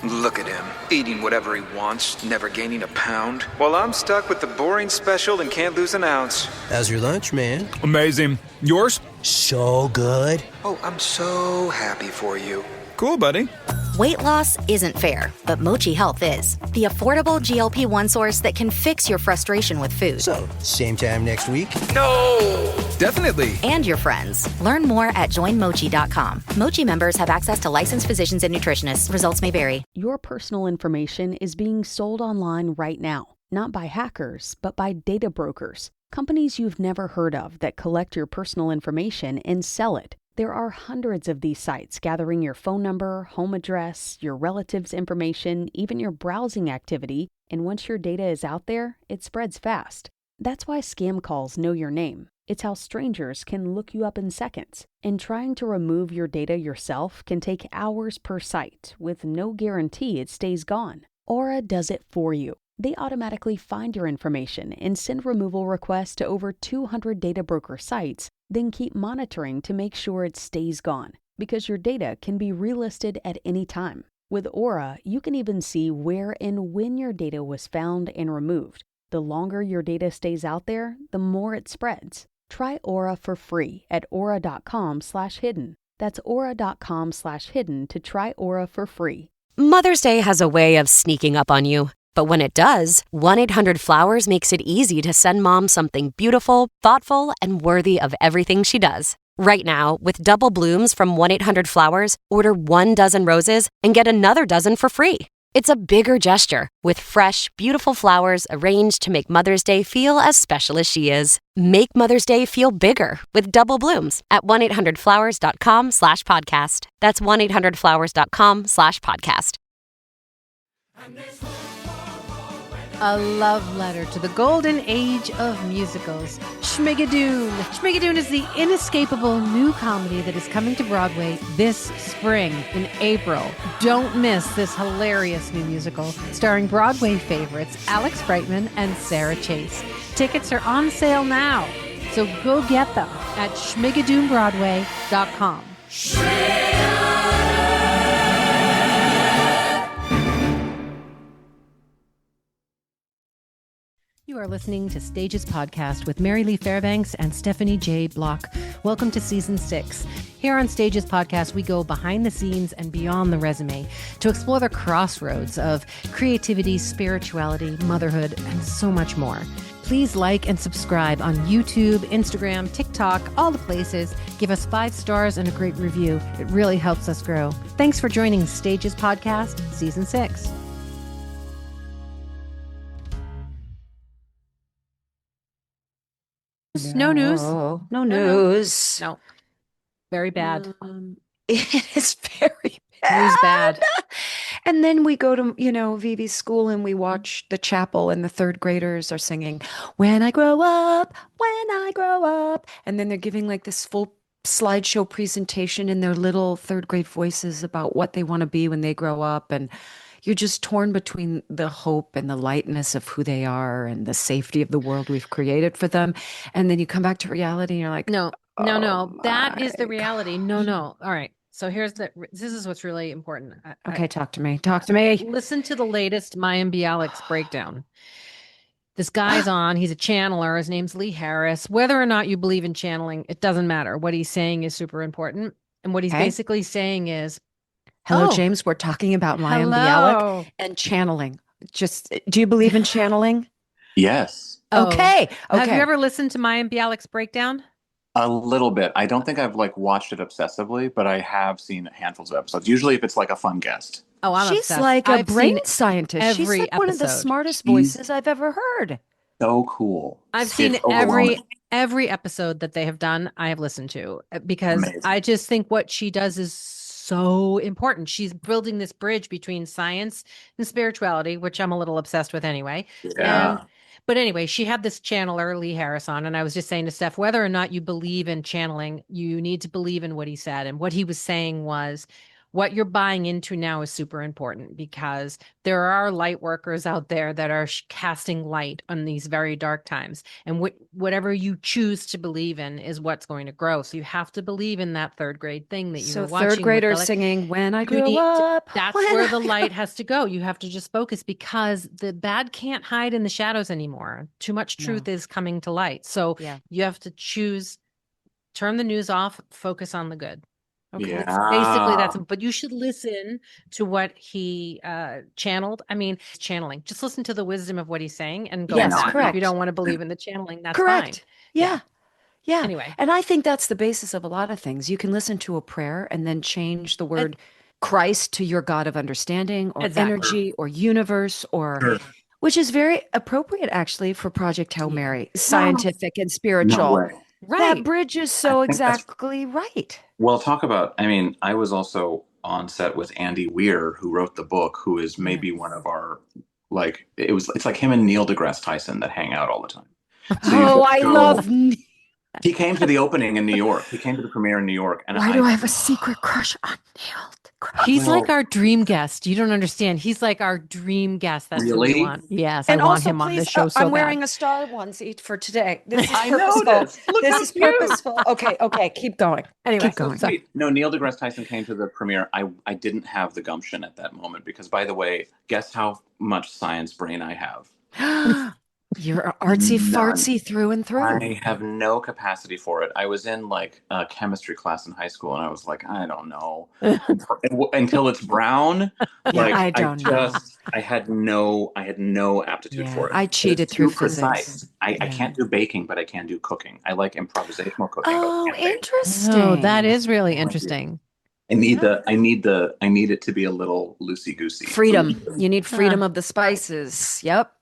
Look at him, eating whatever he wants, never gaining a pound, while I'm stuck with the boring special and can't lose an ounce. How's your lunch, man? Amazing. Yours? So good. Oh, I'm so happy for you. Cool, buddy. Weight loss isn't fair, but Mochi Health is. The affordable GLP-1 source that can fix your frustration with food. So, same time next week? No! Definitely. And your friends. Learn more at joinmochi.com. Mochi members have access to licensed physicians and nutritionists. Results may vary. Your personal information is being sold online right now, not by hackers, but by data brokers, companies you've never heard of that collect your personal information and sell it. There are hundreds of these sites gathering your phone number, home address, your relatives' information, even your browsing activity, and once your data is out there, it spreads fast. That's why scam calls know your name. It's how strangers can look you up in seconds. And trying to remove your data yourself can take hours per site, with no guarantee it stays gone. Aura does it for you. They automatically find your information and send removal requests to over 200 data broker sites, then keep monitoring to make sure it stays gone, because your data can be relisted at any time. With Aura, you can even see where and when your data was found and removed. The longer your data stays out there, the more it spreads. Try Aura for free at aura.com/hidden. That's aura.com/hidden to try Aura for free. Mother's Day has a way of sneaking up on you. But when it does, 1-800-Flowers makes it easy to send Mom something beautiful, thoughtful, and worthy of everything she does. Right now, with double blooms from 1-800-Flowers, order 1 dozen roses and get another dozen for free. It's a bigger gesture with fresh, beautiful flowers arranged to make Mother's Day feel as special as she is. Make Mother's Day feel bigger with double blooms at 1-800-Flowers.com/podcast. That's 1-800-Flowers.com/podcast. A love letter to the golden age of musicals, Schmigadoon. Schmigadoon is the inescapable new comedy that is coming to Broadway this spring in April. Don't miss this hilarious new musical starring Broadway favorites Alex Brightman and Sarah Chase. Tickets are on sale now, so go get them at schmigadoonbroadway.com. You are listening to Stages Podcast with Mary Lee Fairbanks and Stephanie J. Block. Welcome to Season 6. Here on Stages Podcast, we go behind the scenes and beyond the resume to explore the crossroads of creativity, spirituality, motherhood, and so much more. Please like and subscribe on YouTube, Instagram, TikTok, all the places. Give us 5 stars and a great review. It really helps us grow. Thanks for joining Stages Podcast, Season 6. No news. No news. No. Very bad. It is very bad. News bad. And then we go to, Vivi's school and we watch the chapel and the 3rd graders are singing, when I grow up, when I grow up. And then they're giving like this full slideshow presentation in their little 3rd grade voices about what they want to be when they grow up. And you're just torn between the hope and the lightness of who they are and the safety of the world we've created for them. And then you come back to reality and you're like, No. That is the my reality. No. All right. So this is what's really important. Okay, talk to me. Listen to the latest Mayim Bialik's breakdown. This guy's on. He's a channeler. His name's Lee Harris. Whether or not you believe in channeling, it doesn't matter. What he's saying is super important. And what he's basically saying is, hello, James. We're talking about Mayim Bialik and channeling. Just, do you believe in channeling? Yes. Okay. Have you ever listened to Mayim Bialik's breakdown? A little bit. I don't think I've watched it obsessively, but I have seen handfuls of episodes. Usually if it's like a fun guest. Oh, She's obsessed. like a I've brain scientist. She's every like one of the episode. smartest voices I've ever heard. So cool. I've seen every episode that they have done. I have listened to because Amazing. I just think what she does is so important. She's building this bridge between science and spirituality, which I'm a little obsessed with anyway. Yeah. But anyway, she had this channeler, Lee Harris, on, and I was just saying to Steph, whether or not you believe in channeling, you need to believe in what he said. And what he was saying was, what you're buying into now is super important, because there are light workers out there that are casting light on these very dark times. And whatever you choose to believe in is what's going to grow. So you have to believe in that third grade thing that you were watching. So third graders singing, when I grow up. That's where the light has to go. You have to just focus, because the bad can't hide in the shadows anymore. Too much truth is coming to light. So you have to choose, turn the news off, focus on the good. Okay. Yeah. Basically that's, but you should listen to what he channeled. I mean, channeling. Just listen to the wisdom of what he's saying and go with that. Correct. If you don't want to believe in the channeling, that's correct. fine. Yeah. Anyway. And I think that's the basis of a lot of things. You can listen to a prayer and then change the word Christ to your God of understanding or energy or universe or which is very appropriate actually for Project Hail Mary, scientific and spiritual. No way. Right. That bridge is so exactly right. Well, talk about, I mean, I was also on set with Andy Weir, who wrote the book, who is maybe one of our, like, it's like him and Neil deGrasse Tyson that hang out all the time. So I love He came to the opening in New York. He came to the premiere in New York. And Why do I have a secret crush on Neil? He's like our dream guest. You don't understand. He's like our dream guest. That's what we want. Yes, and I want also, him on please, the show so I'm bad. wearing a star onesie for today. This is I purposeful. noticed. Look This how is cute. purposeful. Okay, keep going. Anyway, keep going. So, no, Neil deGrasse Tyson came to the premiere. I didn't have the gumption at that moment because, by the way, guess how much science brain I have? You're artsy fartsy through and through. I have no capacity for it. I was in like a chemistry class in high school, and I was like, I don't know, until it's brown. Like I don't know. I had no aptitude for it. I cheated through precise. physics. I can't do baking, but I can do cooking. I like improvisational cooking. Oh, interesting. Oh, that is really interesting. I need it to be a little loosey goosey. Freedom. You need freedom of the spices. Yep.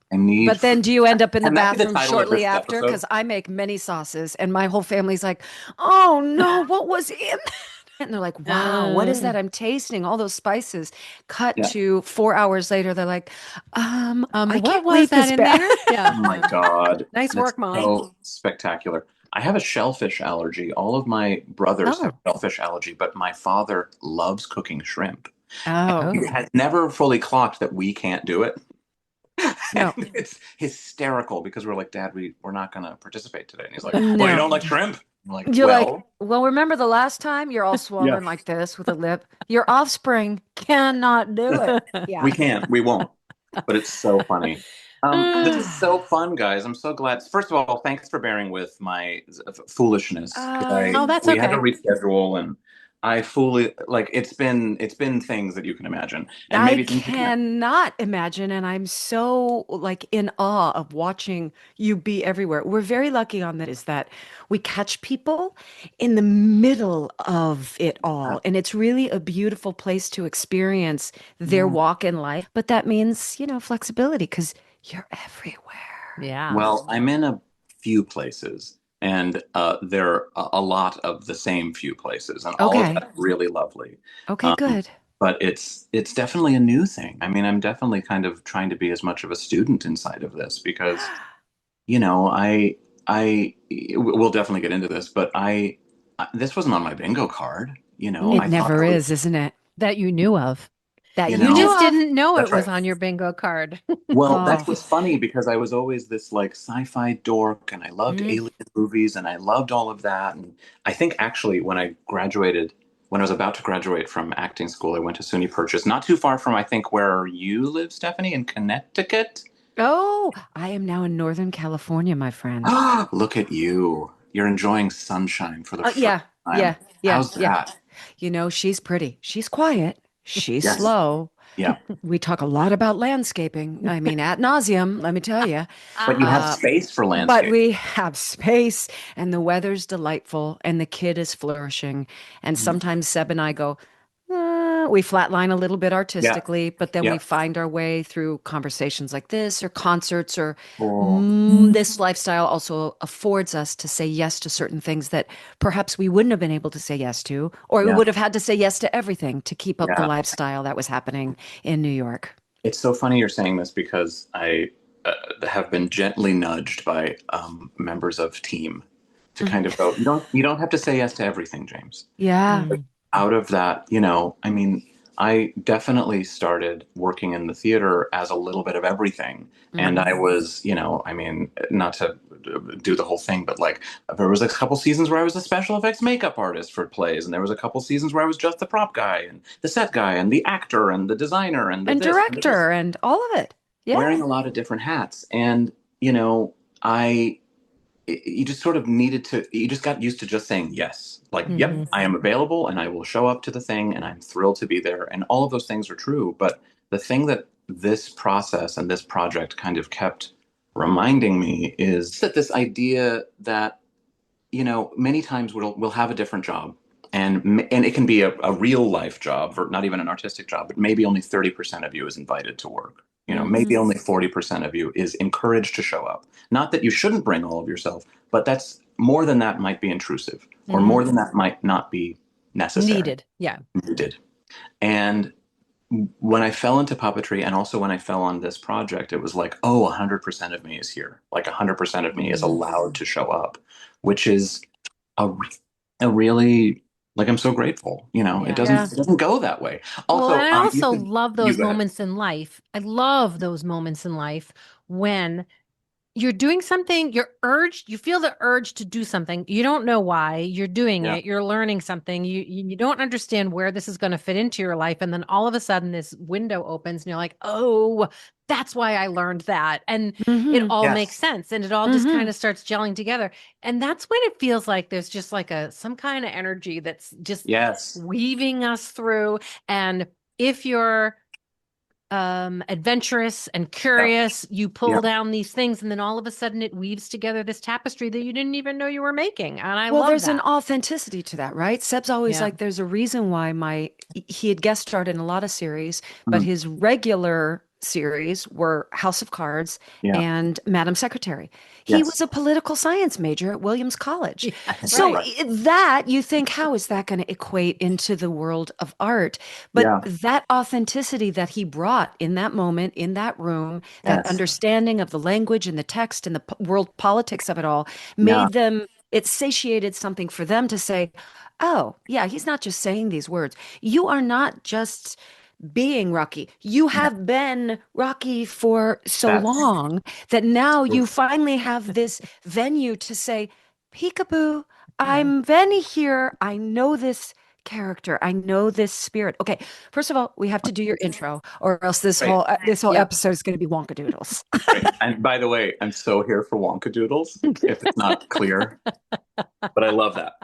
But then do you end up in the Can that be the bathroom title of shortly this after? episode? Because I make many sauces and my whole family's like, oh no, what was in that? And they're like, wow, what is that I'm tasting? All those spices. Cut to 4 hours later, they're like, I what can't was leave that this in back. there? Yeah. Oh my God. Nice work, Mom. So spectacular. I have a shellfish allergy. All of my brothers have shellfish allergy, but my father loves cooking shrimp. Oh. He has never fully clocked that we can't do it. No. It's hysterical because we're like, Dad, we're not going to participate today. And he's like, well, you don't like shrimp? I'm like, You're like, well, remember the last time you're all swollen like this with a lip? Your offspring cannot do it. Yeah. We can't. We won't. But it's so funny. This is so fun, guys. I'm so glad. First of all, thanks for bearing with my foolishness. That's we okay. had to reschedule, and I fully it's been things that you can imagine. And I maybe cannot imagine, and I'm so in awe of watching you be everywhere. We're very lucky on that is that we catch people in the middle of it all, and it's really a beautiful place to experience their walk in life. But that means, flexibility because you're everywhere. Yeah. Well, I'm in a few places. And there are a lot of the same few places, and all of that really lovely. Okay, good. But it's definitely a new thing. I mean, I'm definitely kind of trying to be as much of a student inside of this because, I we'll definitely get into this, but this wasn't on my bingo card. It never is, isn't it? That you knew of. That you know just of. didn't know That's it was right. on your bingo card. Well, that's what's funny because I was always this sci-fi dork and I loved alien movies and I loved all of that. And I think actually when I was about to graduate from acting school, I went to SUNY Purchase, not too far from I think where you live, Stephanie, in Connecticut. Oh, I am now in Northern California, my friend. Look at you. You're enjoying sunshine for the first time. Yeah. How's that? She's pretty. She's quiet. She's Yes. slow. Yeah. We talk a lot about landscaping. I mean, ad nauseum, let me tell you. But you have space for landscape. But we have space and the weather's delightful and the kid is flourishing. And sometimes Seb and I go, we flatline a little bit artistically, but then we find our way through conversations like this or concerts or this lifestyle also affords us to say yes to certain things that perhaps we wouldn't have been able to say yes to, or we would have had to say yes to everything to keep up the lifestyle that was happening in New York. It's so funny you're saying this because I have been gently nudged by members of team to kind of go, you don't have to say yes to everything, James. Yeah. Out of that, I mean, I definitely started working in the theater as a little bit of everything. And I was, I mean, not to do the whole thing, but like there was a couple seasons where I was a special effects makeup artist for plays, and there was a couple seasons where I was just the prop guy and the set guy and the actor and the designer and the And this and the this, director and all of it. wearing Yeah. a lot of different hats. And, I you just sort of needed to you just got used to just saying yes, like, yep, I am available and I will show up to the thing and I'm thrilled to be there, and all of those things are true. But the thing that this process and this project kind of kept reminding me is that this idea that, many times we'll have a different job, and it can be a real life job, or not even an artistic job, but maybe only 30% of you is invited to work. Maybe only 40% of you is encouraged to show up. Not that you shouldn't bring all of yourself, but that's more than that might be intrusive, or more than that might not be necessary. Needed. Yeah. Needed. And when I fell into puppetry, and also when I fell on this project, it was like, oh, 100% of me is here. Like 100% of me is allowed to show up, which is a really, like, I'm so grateful. It doesn't go that way. Also, Well, and I also love those go ahead. moments in life. I love those moments in life when you're doing something, you feel the urge to do something. You don't know why you're doing Yeah. it. You're learning something. You don't understand where this is going to fit into your life. And then all of a sudden this window opens and you're like, oh, that's why I learned that. And it all Yes. makes sense. And it all just kind of starts gelling together. And that's when it feels like there's just like some kind of energy that's just Yes. weaving us through. And if you're adventurous and curious, you pull down these things, and then all of a sudden it weaves together this tapestry that you didn't even know you were making. And I love There's that. an authenticity to that, right? Seb's always like, there's a reason why he had guest starred in a lot of series, but his regular series were House of Cards and Madam Secretary. He was a political science major at Williams College. So that you think, how is that going to equate into the world of art? But that authenticity that he brought in that moment, in that room, that understanding of the language and the text and the world politics of it all made them, it satiated something for them to say, oh, yeah, he's not just saying these words. You are not just being Rocky. You have been Rocky for so long that now you finally have this venue to say, peekaboo, I'm Venny here. I know this character. I know this spirit. Okay, first of all, we have to do your intro, or else this whole episode is going to be Wonka Doodles. Right. And by the way, I'm so here for Wonka Doodles, if it's not clear. But I love that.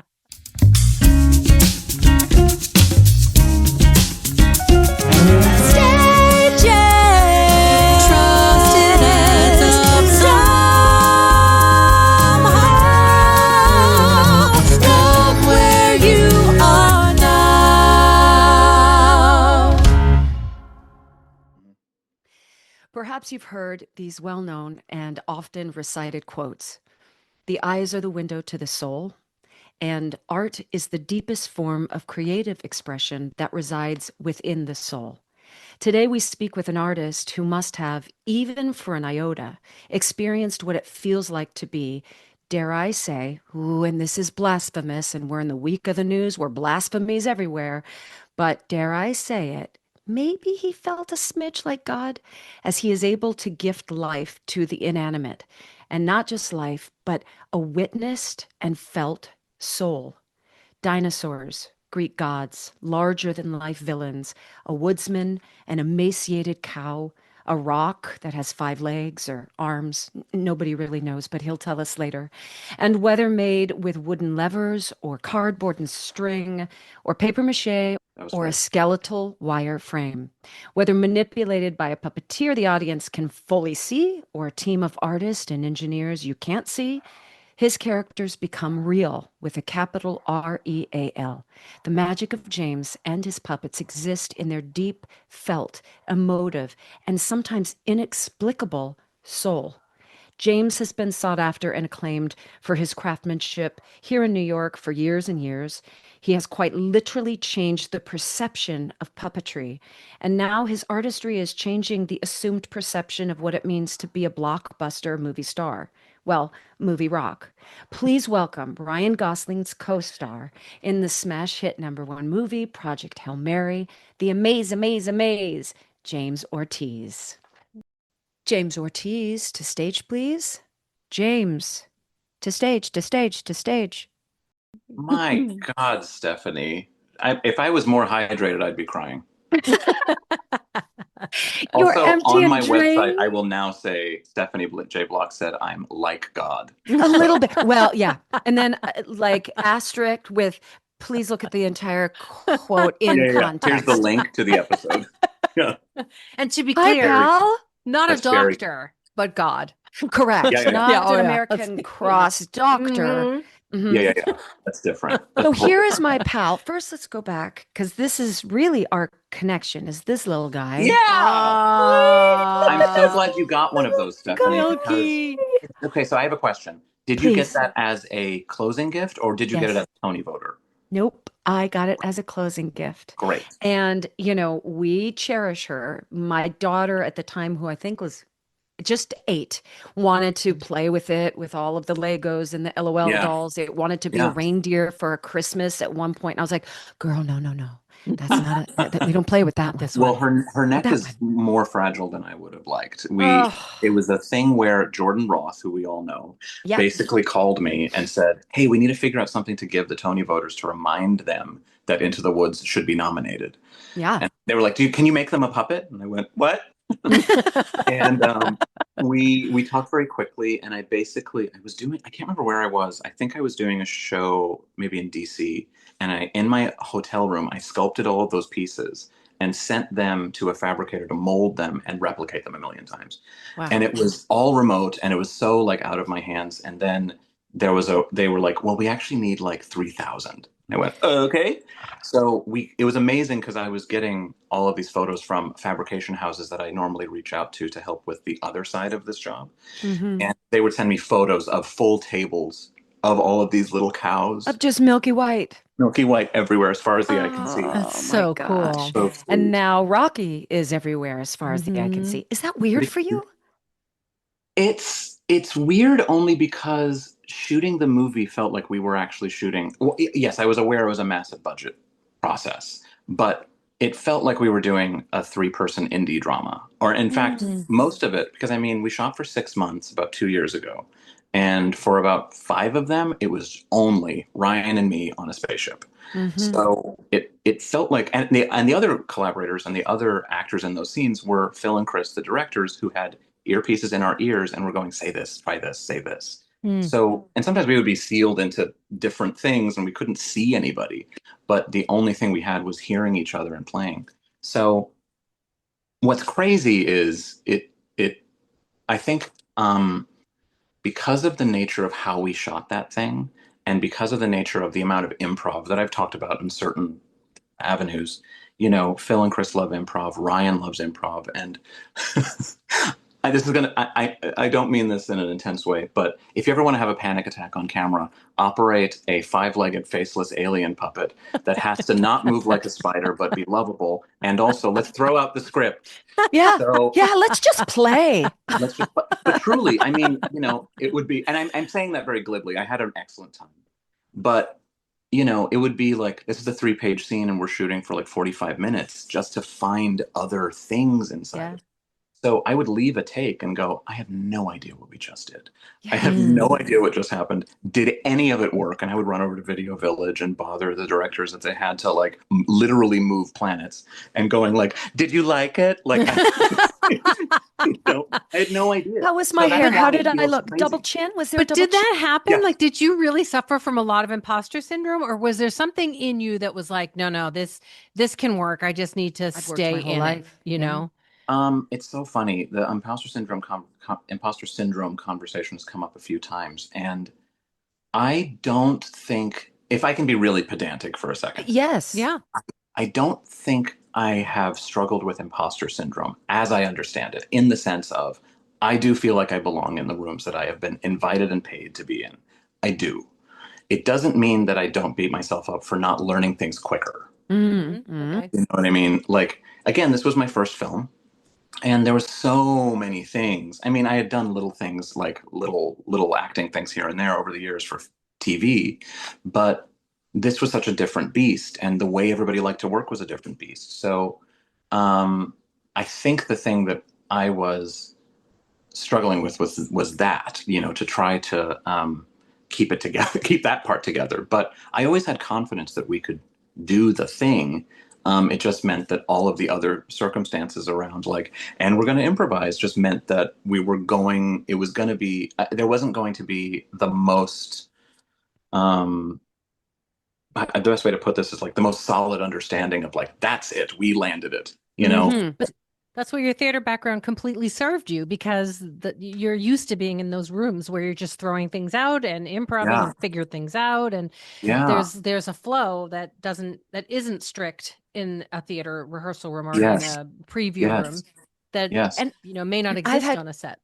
Perhaps you've heard these well-known and often recited quotes. The eyes are the window to the soul, and art is the deepest form of creative expression that resides within the soul. Today we speak with an artist who must have, even for an iota, experienced what it feels like to be, dare I say, and this is blasphemous, and we're in the week of the news where blasphemies everywhere, but dare I say it, maybe he felt a smidge like God, as he is able to gift life to the inanimate, and not just life, but a witnessed and felt soul. Dinosaurs, Greek gods, larger-than-life villains, a woodsman, an emaciated cow, a rock that has 5 legs or arms. Nobody really knows, but he'll tell us later. And whether made with wooden levers or cardboard and string or papier-mâché or a skeletal wire frame. Whether manipulated by a puppeteer the audience can fully see, or a team of artists and engineers you can't see, his characters become real with a capital R-E-A-L. The magic of James and his puppets exist in their deep, felt, emotive, and sometimes inexplicable soul. James has been sought after and acclaimed for his craftsmanship here in New York for years and years. He has quite literally changed the perception of puppetry, and now his artistry is changing the assumed perception of what it means to be a blockbuster movie star. well, movie rock. Please welcome Ryan Gosling's co-star in the smash hit #1 movie, Project Hail Mary, the amaze, James Ortiz. James Ortiz, to stage, please. James, to stage, to stage, to stage. My God, Stephanie. If I was more hydrated, I'd be crying. You're Also, empty on and my website, drained. I will now say Stephanie J. Block said I'm like God. A little bit. Well, yeah. And then like asterisk with, please look at the entire quote in Yeah. Here's context. the link to the episode. Yeah. And to be Hi, clear, pal. not a That's very- doctor, but God. Correct. Yeah. Not Yeah, oh, an yeah. American cross doctor. Mhm. Yeah. That's different. So here is my pal. First, let's go back because this is really our connection. Is this little guy? Yeah. I'm so glad you got one of those, Stephanie. Milky. Okay, so I have a question. Did you get Please. that as a closing gift or did you get it Yes. as a Tony voter? Nope. I got it as a closing gift. Great. And, we cherish her. My daughter at the time, who I think was just 8, wanted to play with it, with all of the Legos and the LOL Yeah. dolls. It wanted to be a Yeah. reindeer for Christmas at one point. And I was like, girl, no. That's not it. We don't play with that one. Well, her neck That is more fragile than I would have liked. Ugh. It was a thing where Jordan Roth, who we all know, Yeah. basically called me and said, "Hey, we need to figure out something to give the Tony voters to remind them that Into the Woods should be nominated." Yeah. And they were like, can you make them a puppet?" And I went, "What?" And we talked very quickly, and I can't remember where I was. I think I was doing a show maybe in DC, and in my hotel room, I sculpted all of those pieces and sent them to a fabricator to mold them and replicate them a million times. Wow. And it was all remote, and it was so like out of my hands. And then they were like, "Well, we actually need like 3,000." I went, "Okay." So it was amazing because I was getting all of these photos from fabrication houses that I normally reach out to help with the other side of this job. Mhm. And they would send me photos of full tables of all of these little cows. Of just Milky White. Milky White everywhere as far as the eye can see. That's Oh, so my cool. gosh. So sweet. And now Rocky is everywhere as far as the eye can see. Is that weird for you? It's weird only because shooting the movie felt like we were actually shooting. Well, yes, I was aware it was a massive budget process, but it felt like we were doing a 3-person indie drama. Or in fact, most of it, because we shot for 6 months about 2 years ago. And for about 5 of them, it was only Ryan and me on a spaceship. So it felt like, and the other collaborators and the other actors in those scenes were Phil and Chris, the directors, who had earpieces in our ears and were going, "Say this, try this, say this." So, and sometimes we would be sealed into different things and we couldn't see anybody, but the only thing we had was hearing each other and playing. So what's crazy is I think, because of the nature of how we shot that thing, and because of the nature of the amount of improv that I've talked about in certain avenues, Phil and Chris love improv, Ryan loves improv, and I don't mean this in an intense way, but if you ever want to have a panic attack on camera, operate a 5-legged faceless alien puppet that has to not move like a spider but be lovable, and also let's throw out the script. Yeah. So, Yeah, let's just play. but truly, it would be, and I'm saying that very glibly. I had an excellent time, but it would be like, this is a 3-page scene and we're shooting for like 45 minutes just to find other things inside. Yeah. So I would leave a take and go, I have no idea what we just did. I have no idea what just happened. Did any of it work? And I would run over to Video Village and bother the directors that they had to like literally move planets and going like, "Did you like it?" Like, I had no idea. How was my So hair? that's How why did it I feels look? crazy. Double chin? Was there But a double did that happen? Yeah. Like, did you really suffer from a lot of imposter syndrome, or was there something in you that was like, no, this can work. I just need to I've worked stay my whole in life. it, you know? It's so funny. The imposter syndrome conversation has come up a few times, and I don't think, if I can be really pedantic for a second, Yes. Yeah. I don't think I have struggled with imposter syndrome as I understand it, in the sense of I do feel like I belong in the rooms that I have been invited and paid to be in. I do. It doesn't mean that I don't beat myself up for not learning things quicker. Mm-hmm. Okay. You know what I mean? Like, again, this was my first film. And there were so many things. I mean, I had done little things like little acting things here and there over the years for TV, but this was such a different beast, and the way everybody liked to work was a different beast. So I think the thing that I was struggling with was that, to try to keep it together, keep that part together. But I always had confidence that we could do the thing. It just meant that all of the other circumstances around, like, and we're going to improvise, just meant that it was going to be, there wasn't going to be the most, the best way to put this is like the most solid understanding of like, that's it, we landed it. But that's where your theater background completely served you, because you're used to being in those rooms where you're just throwing things out and improvising Yeah. and figure things out. And Yeah. there's a flow that isn't strict in a theater rehearsal room or Yes. in a preview room that, Yes. and may not exist on a set.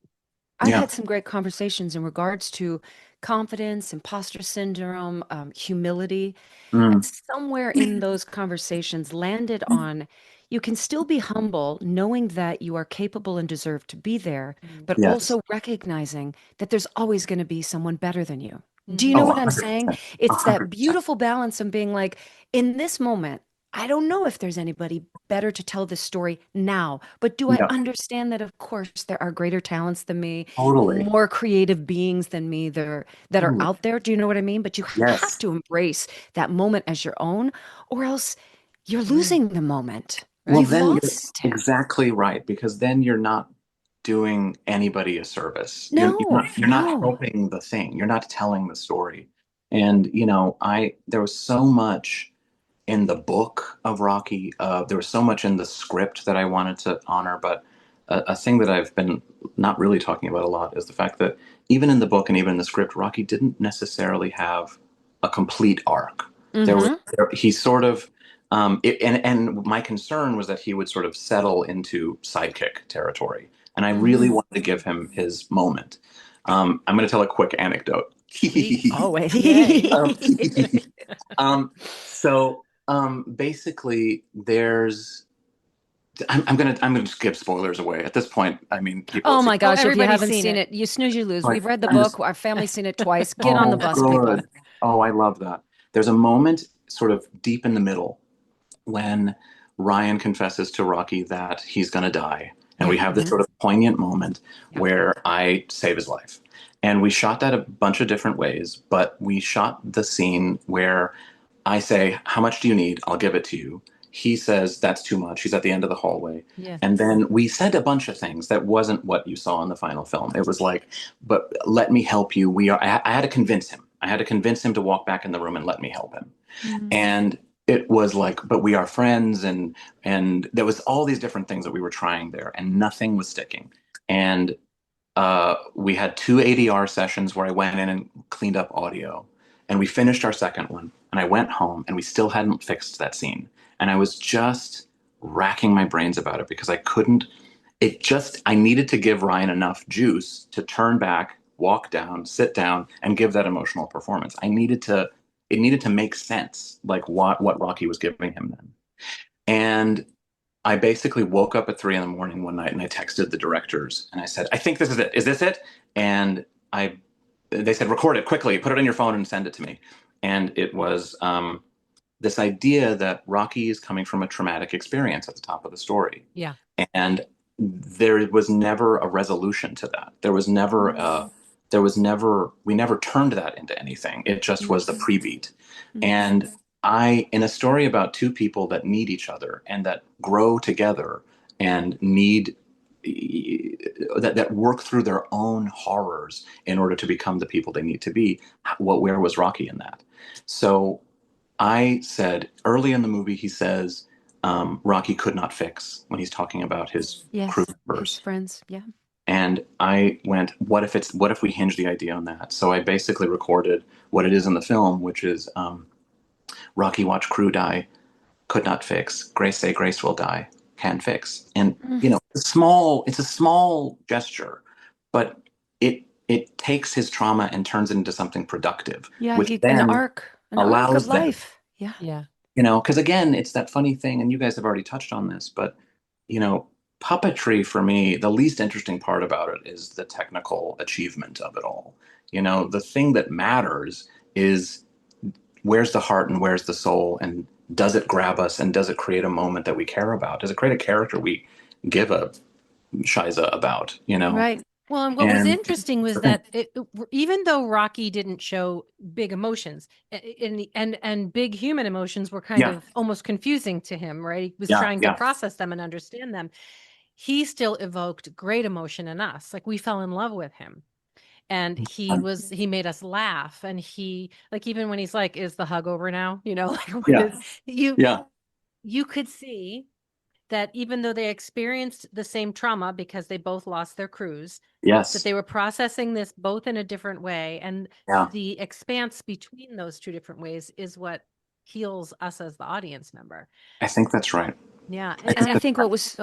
I've Yeah. had some great conversations in regards to confidence, imposter syndrome, humility. And somewhere in those conversations landed on you can still be humble, knowing that you are capable and deserve to be there, but Yes. also recognizing that there's always going to be someone better than you. Do you Mm-hmm. know Oh, what I'm saying? 100%. It's that 100%. beautiful balance of being like, in this moment, I don't know if there's anybody better to tell this story now, but do I Yeah. understand that, of course, there are greater talents than me, Totally. more creative beings than me that are Totally. out there? Do you know what I mean? But you have Yes. to embrace that moment as your own, or else you're losing the moment. Well, You've then you're lost it. exactly right, because then you're not doing anybody a service. No, You're not no. helping the thing. You're not telling the story. And there was so much in the book of Rocky. There was so much in the script that I wanted to honor, but a thing that I've been not really talking about a lot is the fact that even in the book and even in the script, Rocky didn't necessarily have a complete arc. He sort of, and my concern was that he would sort of settle into sidekick territory, and I really wanted to give him his moment. I'm going to tell a quick anecdote. Always. So basically, I'm gonna just give spoilers away at this point. I mean, people. Oh my gosh, if you everybody's haven't seen seen it. it, you snooze, you lose. Like, We've read the I'm book. just- Our family's seen it twice. Get on the bus, people. good. Oh, I love that. There's a moment sort of deep in the middle when Ryan confesses to Rocky that he's going to die. And we have this sort of poignant moment where I save his life. And we shot that a bunch of different ways, but we shot the scene where I say, "How much do you need? I'll give it to you." He says, "That's too much." He's at the end of the hallway. Yeah. And then we said a bunch of things that wasn't what you saw in the final film. It was like, "But let me help you. I had to convince him. I had to convince him to walk back in the room and let me help him." And it was like, "But we are friends." And there was all these different things that we were trying there, and nothing was sticking. And we had 2 ADR sessions where I went in and cleaned up audio, and we finished our second one, and I went home and we still hadn't fixed that scene. And I was just racking my brains about it because I needed to give Ryan enough juice to turn back, walk down, sit down, and give that emotional performance. It needed to make sense, like what Rocky was giving him then. And I basically woke up at 3 a.m. one night and I texted the directors and I said, "I think this is it. Is this it?" And they said, "Record it quickly, put it on your phone and send it to me." And it was this idea that Rocky is coming from a traumatic experience at the top of the story. Yeah. And there was never a resolution to that. We never turned that into anything. It just was the pre-beat. And in a story about two people that need each other and that grow together and that work through their own horrors in order to become the people they need to be, where was Rocky in that? So I said, early in the movie, he says, Rocky could not fix, when he's talking about his crew members. His friends, yeah. And I went, what if we hinge the idea on that? So I basically recorded what it is in the film, which is Rocky watch crew die, could not fix. Grace say Grace will die, can fix. And it's a small gesture, but it takes his trauma and turns it into something productive. Yeah, which then an arc allows of life. Yeah. Yeah. Because again, it's that funny thing, and you guys have already touched on this, but puppetry for me, the least interesting part about it is the technical achievement of it all. You know, the thing that matters is where's the heart and where's the soul, and does it grab us, and does it create a moment that we care about? Does it create a character we give a shiza about, you know? Right. Well, and what was And interesting was that even though Rocky didn't show big emotions, and big human emotions were kind yeah, of almost confusing to him, right? He was yeah, trying to yeah, process them and understand them. He still evoked great emotion in us. Like we fell in love with him. And he made us laugh. And he, like, even when he's like, is the hug over now? You know, like what yeah, is you yeah, you could see that even though they experienced the same trauma because they both lost their crews, that yes, they were processing this both in a different way. And yeah. the expanse between those two different ways is what heals us as the audience member. I think that's right. Yeah. I And think I that's think right. what was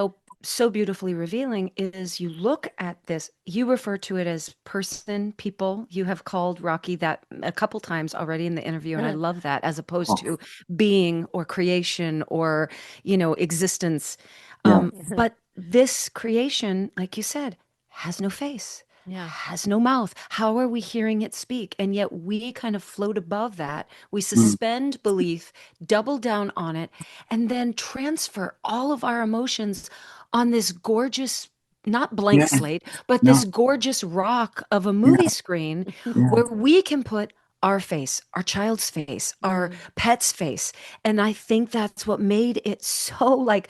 so beautifully revealing is you look at this, you refer to it as person, people. You have called Rocky that a couple times already in the interview, and I love that, as opposed Oh, to being or creation or, existence. yeah, But this creation, like you said, has no face, Yeah. has no mouth. How are we hearing it speak? And yet we kind of float above that. We mm, suspend belief, double down on it, and then transfer all of our emotions on this gorgeous, not blank yeah, slate, but no, this gorgeous rock of a yeah, movie screen yeah, where we can put our face, our child's face, our pet's face. And I think that's what made it so like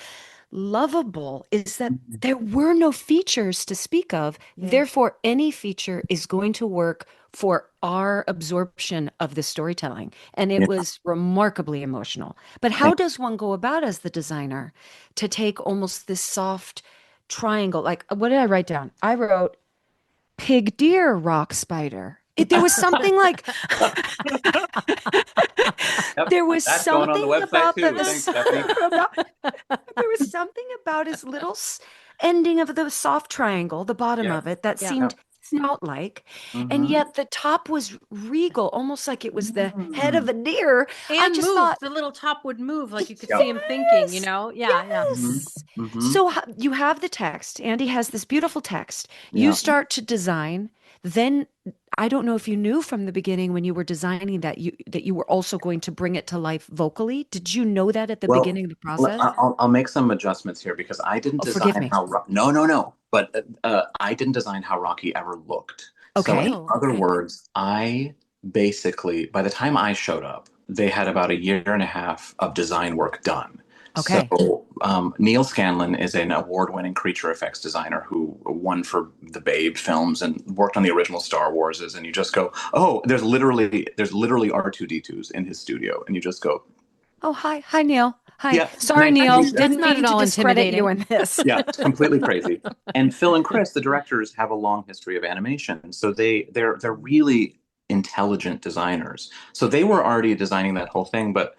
lovable, is that there were no features to speak of. Yeah. Therefore, any feature is going to work for our absorption of the storytelling. And it yeah. was remarkably emotional. But how Thank- does one go about as the designer to take almost this soft triangle? Like, what did I write down? I wrote pig deer rock spider. There was something like Yep, there was that's going on the something website about too. Thanks, Stephanie. there was something about his little ending of the soft triangle, the bottom Yeah, of it, that Yeah. yeah. seemed snout-like, and Mm-hmm. yet the top was regal, almost like it was the head of a deer. I And just move. thought, The little top would move, like you could see Yep. him thinking, yes, Yeah, yeah. Mm-hmm. yes. Mm-hmm. So you have the text. Andy has this beautiful text. You Yeah. start to design. Then I don't know if you knew from the beginning when you were designing that you were also going to bring it to life vocally. Did you know that at the Well, beginning of the process? I'll make some adjustments here because I didn't Oh, forgive design me. how no, no, no, but I didn't design how Rocky ever looked. So in Okay. Oh, other okay. words, I basically, by the time I showed up, they had about a year and a half of design work done. Okay. So Neil Scanlon is an award-winning creature effects designer who won for the Babe films and worked on the original Star Warses. And you just go, oh, there's literally R2D2s in his studio, and you just go, Oh, hi, Neil. Hi. yeah, Sorry, nice to Neil. meet you. That's Didn't not mean at to all discredit you intimidating. in this. Yeah, it's completely crazy. And Phil and Chris, the directors, have a long history of animation, so they're really intelligent designers. So they were already designing that whole thing. But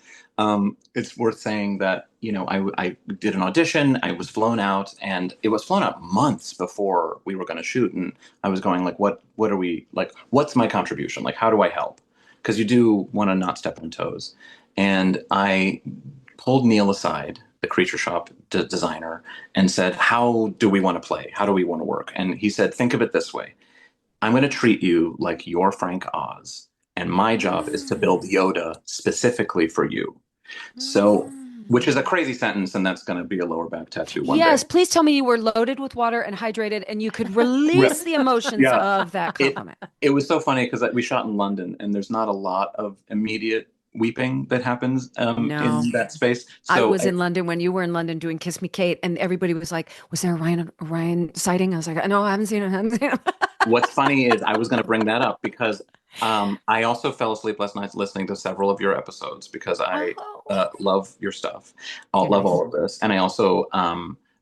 it's worth saying that I did an audition, I was flown out, and it was flown out months before we were going to shoot, and I was going like, what are we like? What's my contribution? Like, how do I help? Because you do want to not step on toes, and I pulled Neil aside, the creature shop designer, and said, how do we want to play? How do we want to work? And he said, think of it this way. I'm going to treat you like you're Frank Oz, and my job is to build Yoda specifically for you. So, which is a crazy sentence, and that's going to be a lower back tattoo one day. Yes, please tell me you were loaded with water and hydrated and you could Re- release the emotions yeah, of that it compliment. it was so funny because we shot in London, and there's not a lot of immediate weeping that happens No. in that space. I So was in London when you were in London doing Kiss Me Kate, and everybody was like, was there a Ryan sighting? I was like, no, I haven't seen him. I haven't seen him. what's funny is I was going to bring that up because I also fell asleep last night listening to several of your episodes because I Oh, love your stuff. I You're love nice. all of this. And I also,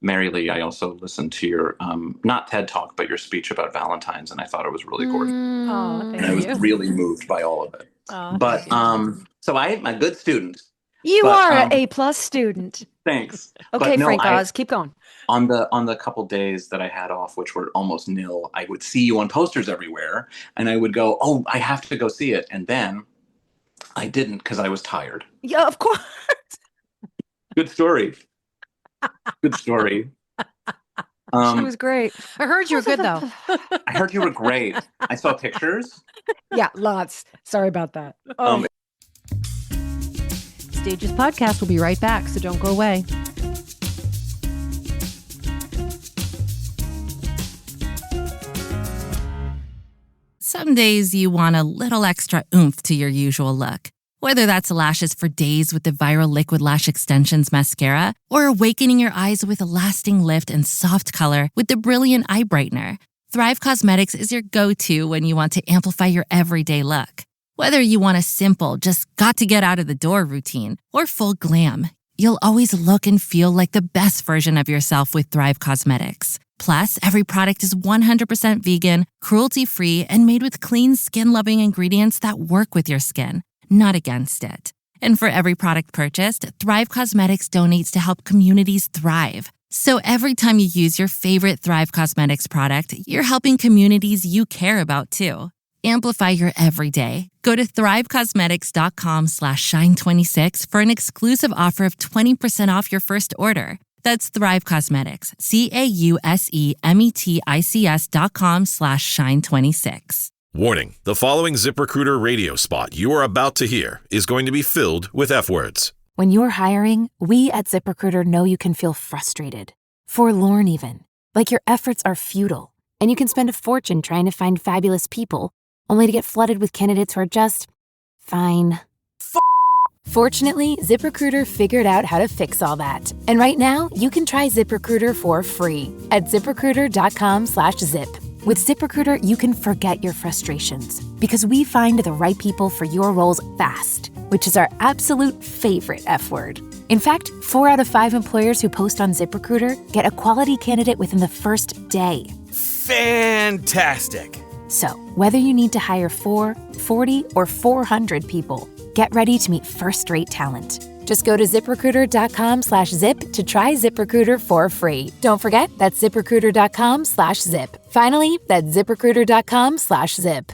Mary Lee, I also listened to your, not TED Talk, but your speech about Valentine's. And I thought it was really gorgeous. Oh, And I thank was you. really moved by all of it. Oh, But thank you. so I'm a good student, you but are an A+ student. thanks. Okay, But no, Frank Oz, keep going. on the couple days that I had off, which were almost nil, I would see you on posters everywhere, and I would go, "Oh, I have to go see it," and then I didn't because I was tired. Yeah, of course. Good story. Good story. She was great. I heard you were good, though. I heard you were great. I saw pictures. Yeah, lots. Sorry about that. Stages Podcast will be right back, so don't go away. Some days you want a little extra oomph to your usual look. Whether that's lashes for days with the viral Liquid Lash Extensions mascara or awakening your eyes with a lasting lift and soft color with the Brilliant Eye Brightener, Thrive Cosmetics is your go-to when you want to amplify your everyday look. Whether you want a simple, just got to get out of the door routine or full glam, you'll always look and feel like the best version of yourself with Thrive Cosmetics. Plus, every product is 100% vegan, cruelty-free, and made with clean, skin-loving ingredients that work with your skin, not against it. And for every product purchased, Thrive Cosmetics donates to help communities thrive. So every time you use your favorite Thrive Cosmetics product, you're helping communities you care about too. Amplify your everyday. Go to thrivecosmetics.com/shine26 for an exclusive offer of 20% off your first order. That's Thrive Cosmetics, CAUSEMETICS.com/shine26. Warning, the following ZipRecruiter radio spot you are about to hear is going to be filled with F words. When you're hiring, we at ZipRecruiter know you can feel frustrated, forlorn even, like your efforts are futile, and you can spend a fortune trying to find fabulous people, only to get flooded with candidates who are just fine. Fortunately, ZipRecruiter figured out how to fix all that. And right now, you can try ZipRecruiter for free at ZipRecruiter.com/zip. With ZipRecruiter, you can forget your frustrations because we find the right people for your roles fast, which is our absolute favorite F word. In fact, 4 out of 5 employers who post on ZipRecruiter get a quality candidate within the first day. Fantastic. So, whether you need to hire 4, 40, or 400 people, get ready to meet first-rate talent. Just go to ZipRecruiter.com/zip to try ZipRecruiter for free. Don't forget, that's ZipRecruiter.com/zip. Finally, that's ZipRecruiter.com/zip.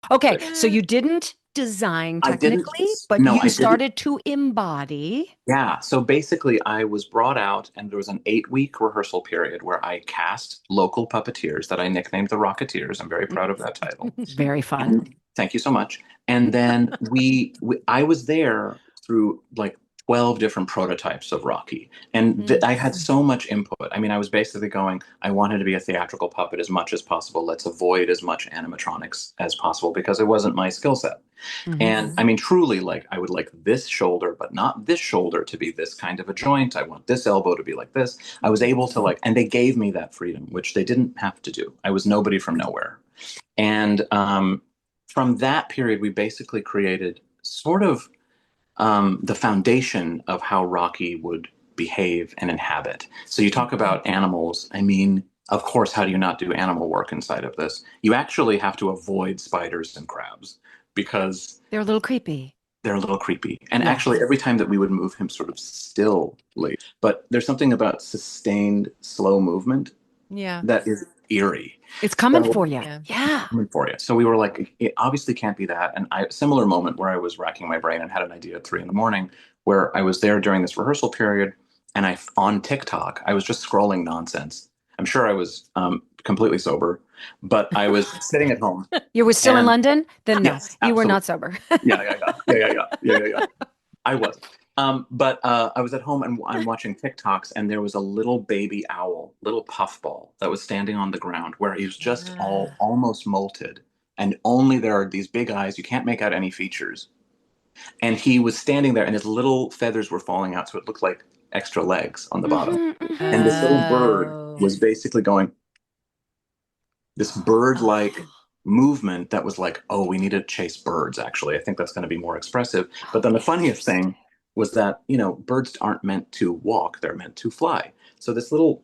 Okay, so you didn't design technically, but you started to embody. Yeah. So basically, I was brought out, and there was an 8-week rehearsal period where I cast local puppeteers that I nicknamed the Rocketeers. I'm very proud of that title. Very fun. And thank you so much. And then I was there through like 12 different prototypes of Rocky. And I had so much input. I mean, I was basically going, I wanted to be a theatrical puppet as much as possible. Let's avoid as much animatronics as possible because it wasn't my skill set. And I mean, truly, like, I would like this shoulder, but not this shoulder to be this kind of a joint. I want this elbow to be like this. I was able to like, and they gave me that freedom, which they didn't have to do. I was nobody from nowhere. And from that period, we basically created sort of the foundation of how Rocky would behave and inhabit. So you talk about animals. I mean, of course, how do you not do animal work inside of this? You actually have to avoid spiders and crabs because they're a little creepy. They're a little creepy. And actually, every time that we would move him sort of stillly, but there's something about sustained, slow movement that is eerie. It's coming for you. Yeah. Coming for you. So we were like, it obviously can't be that. And similar moment where I was racking my brain and had an idea at 3 a.m, where I was there during this rehearsal period, and on TikTok, I was just scrolling nonsense. I'm sure I was completely sober, but I was sitting at home. You were still in London? Then no, yes, you were not sober. Yeah. I was. But I was at home and I'm watching TikToks, and there was a little baby owl, little puffball, that was standing on the ground where he was just almost molted, and only there are these big eyes. You can't make out any features. And he was standing there, and his little feathers were falling out, so it looked like extra legs on the bottom. And this little bird was basically going, this bird-like movement that was like, oh, we need to chase birds, actually. I think that's going to be more expressive. But then the funniest thing was that, birds aren't meant to walk, they're meant to fly. So this little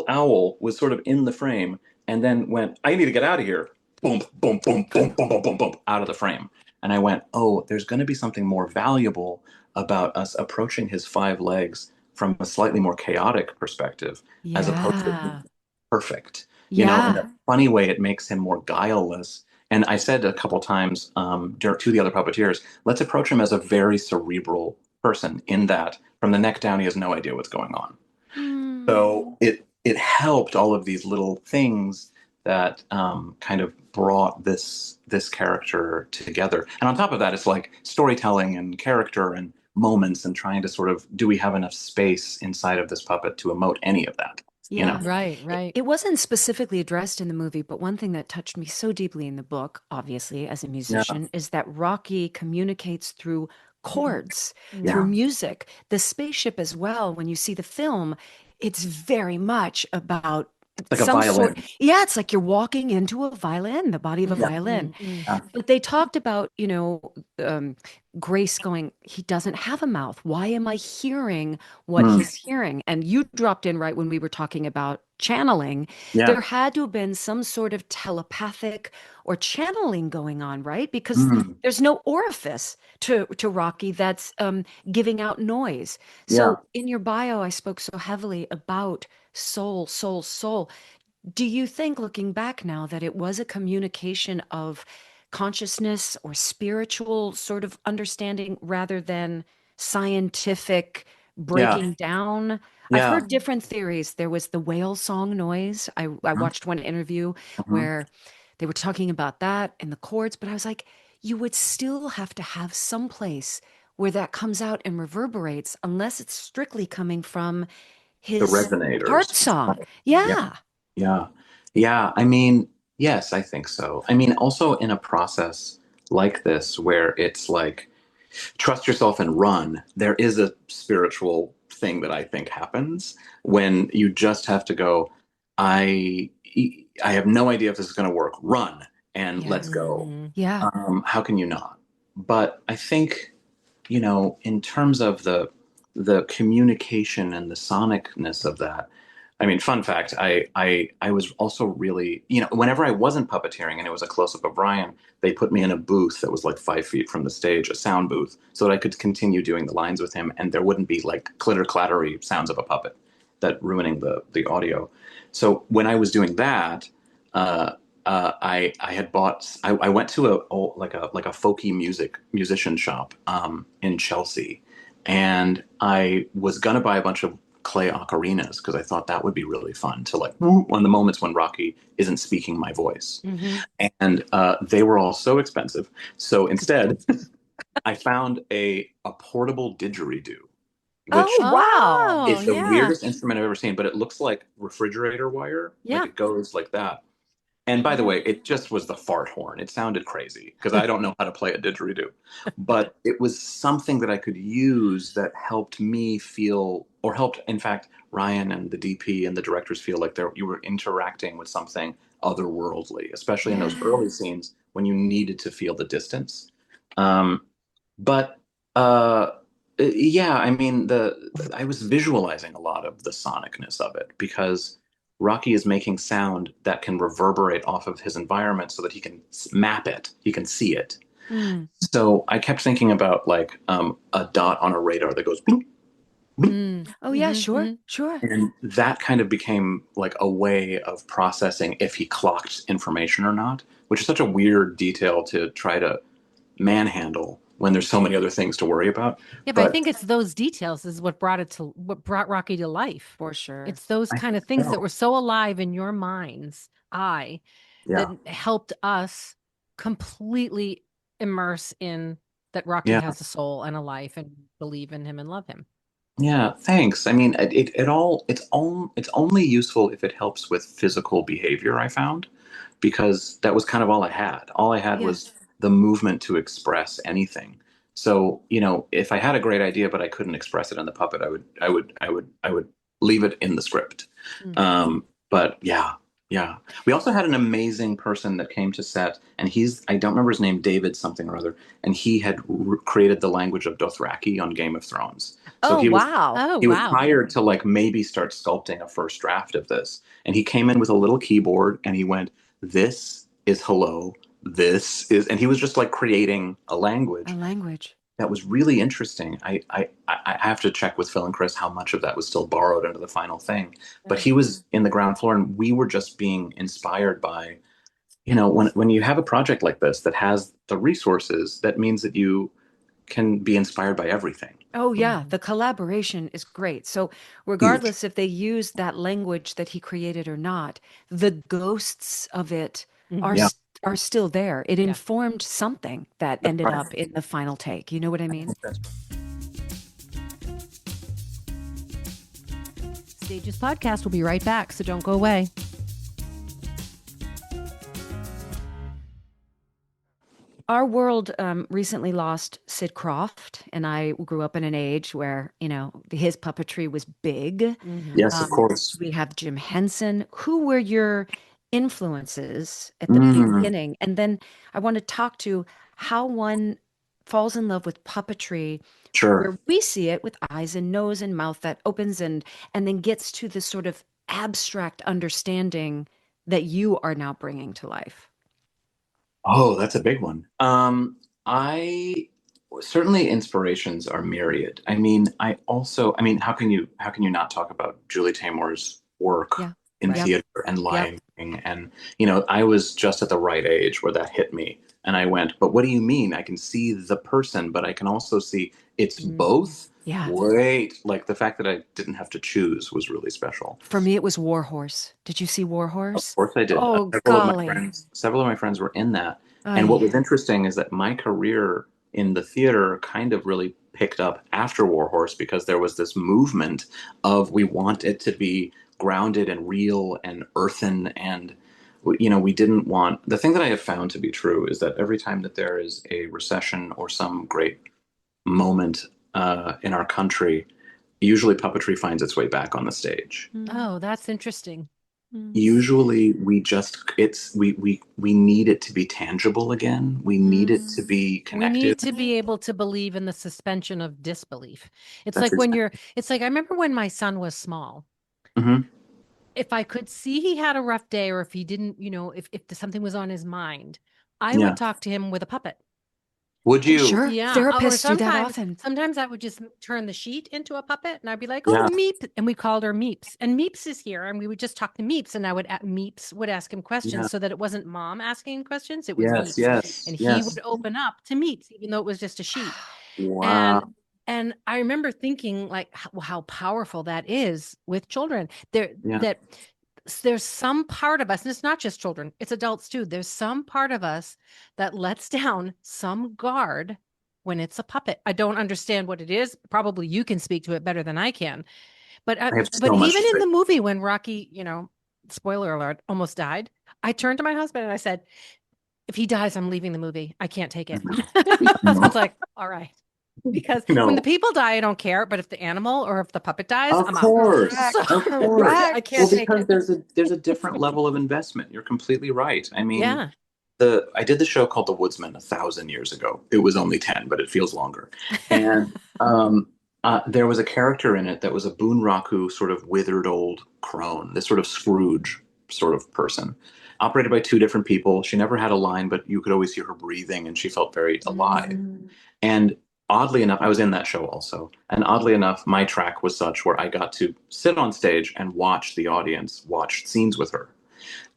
owl was sort of in the frame, and then went, I need to get out of here. Boom, boom, boom, boom, boom, boom, boom, boom, out of the frame. And I went, oh, there's going to be something more valuable about us approaching his 5 legs from a slightly more chaotic perspective, as opposed to perfect. In a funny way, it makes him more guileless. And I said a couple times to the other puppeteers, let's approach him as a very cerebral person, in that from the neck down, he has no idea what's going on. So it helped all of these little things that kind of brought this character together. And on top of that, it's like storytelling and character and moments and trying to sort of, do we have enough space inside of this puppet to emote any of that? You know? Right, right. It wasn't specifically addressed in the movie, but one thing that touched me so deeply in the book, obviously, as a musician, is that Rocky communicates through chords, through music. The spaceship as well, when you see the film, it's very much about Like a some violin. sort. Yeah, it's like you're walking into a violin, the body of a violin. But they talked about, Grace going, he doesn't have a mouth. Why am I hearing what he's hearing? And you dropped in right when we were talking about channeling. Yeah. There had to have been some sort of telepathic or channeling going on, right? Because there's no orifice to Rocky that's giving out noise. So in your bio, I spoke so heavily about soul, soul, soul. Do you think, looking back now, that it was a communication of consciousness or spiritual sort of understanding rather than scientific breaking down? I've Yeah. heard different theories. There was the whale song noise. I watched one interview where they were talking about that and the chords, but I was like, you would still have to have some place where that comes out and reverberates, unless it's strictly coming from The his resonators. heart song. Yeah. Yeah. Yeah. I mean, yes, I think so. I mean, also in a process like this, where it's like, trust yourself and run, there is a spiritual thing that I think happens when you just have to go, I have no idea if this is going to work. Run and let's go. Yeah. How can you not? But I think, in terms of the communication and the sonicness of that, I mean, fun fact, I was also really, whenever I wasn't puppeteering and it was a close-up of Ryan, they put me in a booth that was like 5 feet from the stage, a sound booth, so that I could continue doing the lines with him and there wouldn't be like clitter-clattery sounds of a puppet that ruining the audio. So when I was doing that, I had bought, I went to a folky musician shop in Chelsea, and I was gonna buy a bunch of clay ocarinas because I thought that would be really fun to like one of the moments when Rocky isn't speaking my voice. And they were all so expensive. So instead, I found a portable didgeridoo. Which wow. is the weirdest instrument I've ever seen, but it looks like refrigerator wire. Yeah. Like it goes like that. And by the way, it just was the fart horn. It sounded crazy because I don't know how to play a didgeridoo. But it was something that I could use that helped me feel, or helped, in fact, Ryan and the DP and the directors feel like you were interacting with something otherworldly, especially in those early scenes when you needed to feel the distance. But yeah, I mean, I was visualizing a lot of the sonicness of it because Rocky is making sound that can reverberate off of his environment so that he can map it, he can see it. So I kept thinking about like a dot on a radar that goes bloop, bloop. Oh yeah, sure. And that kind of became like a way of processing if he clocked information or not, which is such a weird detail to try to manhandle when there's so many other things to worry about. Yeah, but I think it's those details is what brought Rocky to life. For sure. It's those kind of things that were so alive in your mind's eye that helped us completely immerse in that Rocky has a soul and a life and believe in him and love him. Yeah, thanks. I mean, it's only useful if it helps with physical behavior, I found, because that was kind of all I had. All I had was the movement to express anything. So, if I had a great idea but I couldn't express it in the puppet, I would leave it in the script. But yeah. We also had an amazing person that came to set, and I don't remember his name, David something or other, and he had created the language of Dothraki on Game of Thrones. So he was hired to like maybe start sculpting a first draft of this. And he came in with a little keyboard and he went, "This is hello. This is," and he was just like creating a language. That was really interesting. I have to check with Phil and Chris how much of that was still borrowed into the final thing. But he was in the ground floor and we were just being inspired by, when you have a project like this that has the resources, that means that you can be inspired by everything. Oh yeah, the collaboration is great. So Huge. regardless if they use that language that he created or not, the ghosts of it are Mhm. Yeah, are still there. It Yeah. informed something that that's ended right. up in the final take. You know what I mean? That's Stages podcast will be right back, so don't go away. Our world recently lost Sid Croft, and I grew up in an age where, his puppetry was big. Yes, of course. We have Jim Henson. Who were your influences at the Mm, beginning? And then I want to talk to how one falls in love with puppetry sure. where we see it with eyes and nose and mouth that opens and then gets to this sort of abstract understanding that you are now bringing to life. Oh, that's a big one. I certainly inspirations are myriad. How can you not talk about Julie Taymor's work Yeah. in Right. theater and Yep. Lion King? And, I was just at the right age where that hit me. And I went, but what do you mean? I can see the person, but I can also see it's both. Yeah. Wait, like the fact that I didn't have to choose was really special. For me, it was Warhorse. Did you see Of Warhorse? course I did. Oh, Several of my golly. friends were in that. And what Ay. was interesting is that my career in the theater kind of really picked up after Warhorse because there was this movement of we want it to be grounded and real and earthen and we didn't want the thing that I have found to be true is that every time that there is a recession or some great moment in our country, usually puppetry finds its way back on the stage. Oh, that's interesting. Usually we need it to be tangible again. We need it to be We connected. need to be able to believe in the suspension of disbelief. It's That's like when exactly. it's like I remember when my son was small. Mhm. If I could see he had a rough day or if he didn't, if something was on his mind, I Yeah. would talk to him with a puppet. Would you? Sure. Yeah. Therapists do that often. Sometimes I would just turn the sheet into a puppet and I'd be like, Yeah. oh, Meep. And we called her Meeps. And Meeps is here. And we would just talk to Meeps. And Meeps would ask him questions Yeah. so that it wasn't mom asking questions. It was Yes, Meeps. yes, And he yes. would open up to Meeps, even though it was just a sheet. Wow. And I remember thinking like how powerful that is with children. Yeah. There's some part of us, and it's not just children, it's adults too. There's some part of us that lets down some guard when it's a puppet. I don't understand what it is. Probably you can speak to it better than I can. But I have but so much even to in say. the movie when Rocky, spoiler alert, almost died, I turned to my husband and I said, if he dies, I'm leaving the movie. I can't take it. My husband's like, all right. Because when the people die, I don't care. But if the animal or if the puppet dies, Of I'm course. out. Of course. I can't take Because it. there's a different level of investment. You're completely right. I mean, Yeah. I did the show called The Woodsman 1,000 years ago. It was only 10, but it feels longer. And there was a character in it that was a Boonraku sort of withered old crone, this sort of Scrooge sort of person, operated by two different people. She never had a line, but you could always hear her breathing, and she felt very alive. And oddly enough, I was in that show also. And oddly enough, my track was such where I got to sit on stage and watch the audience watch scenes with her.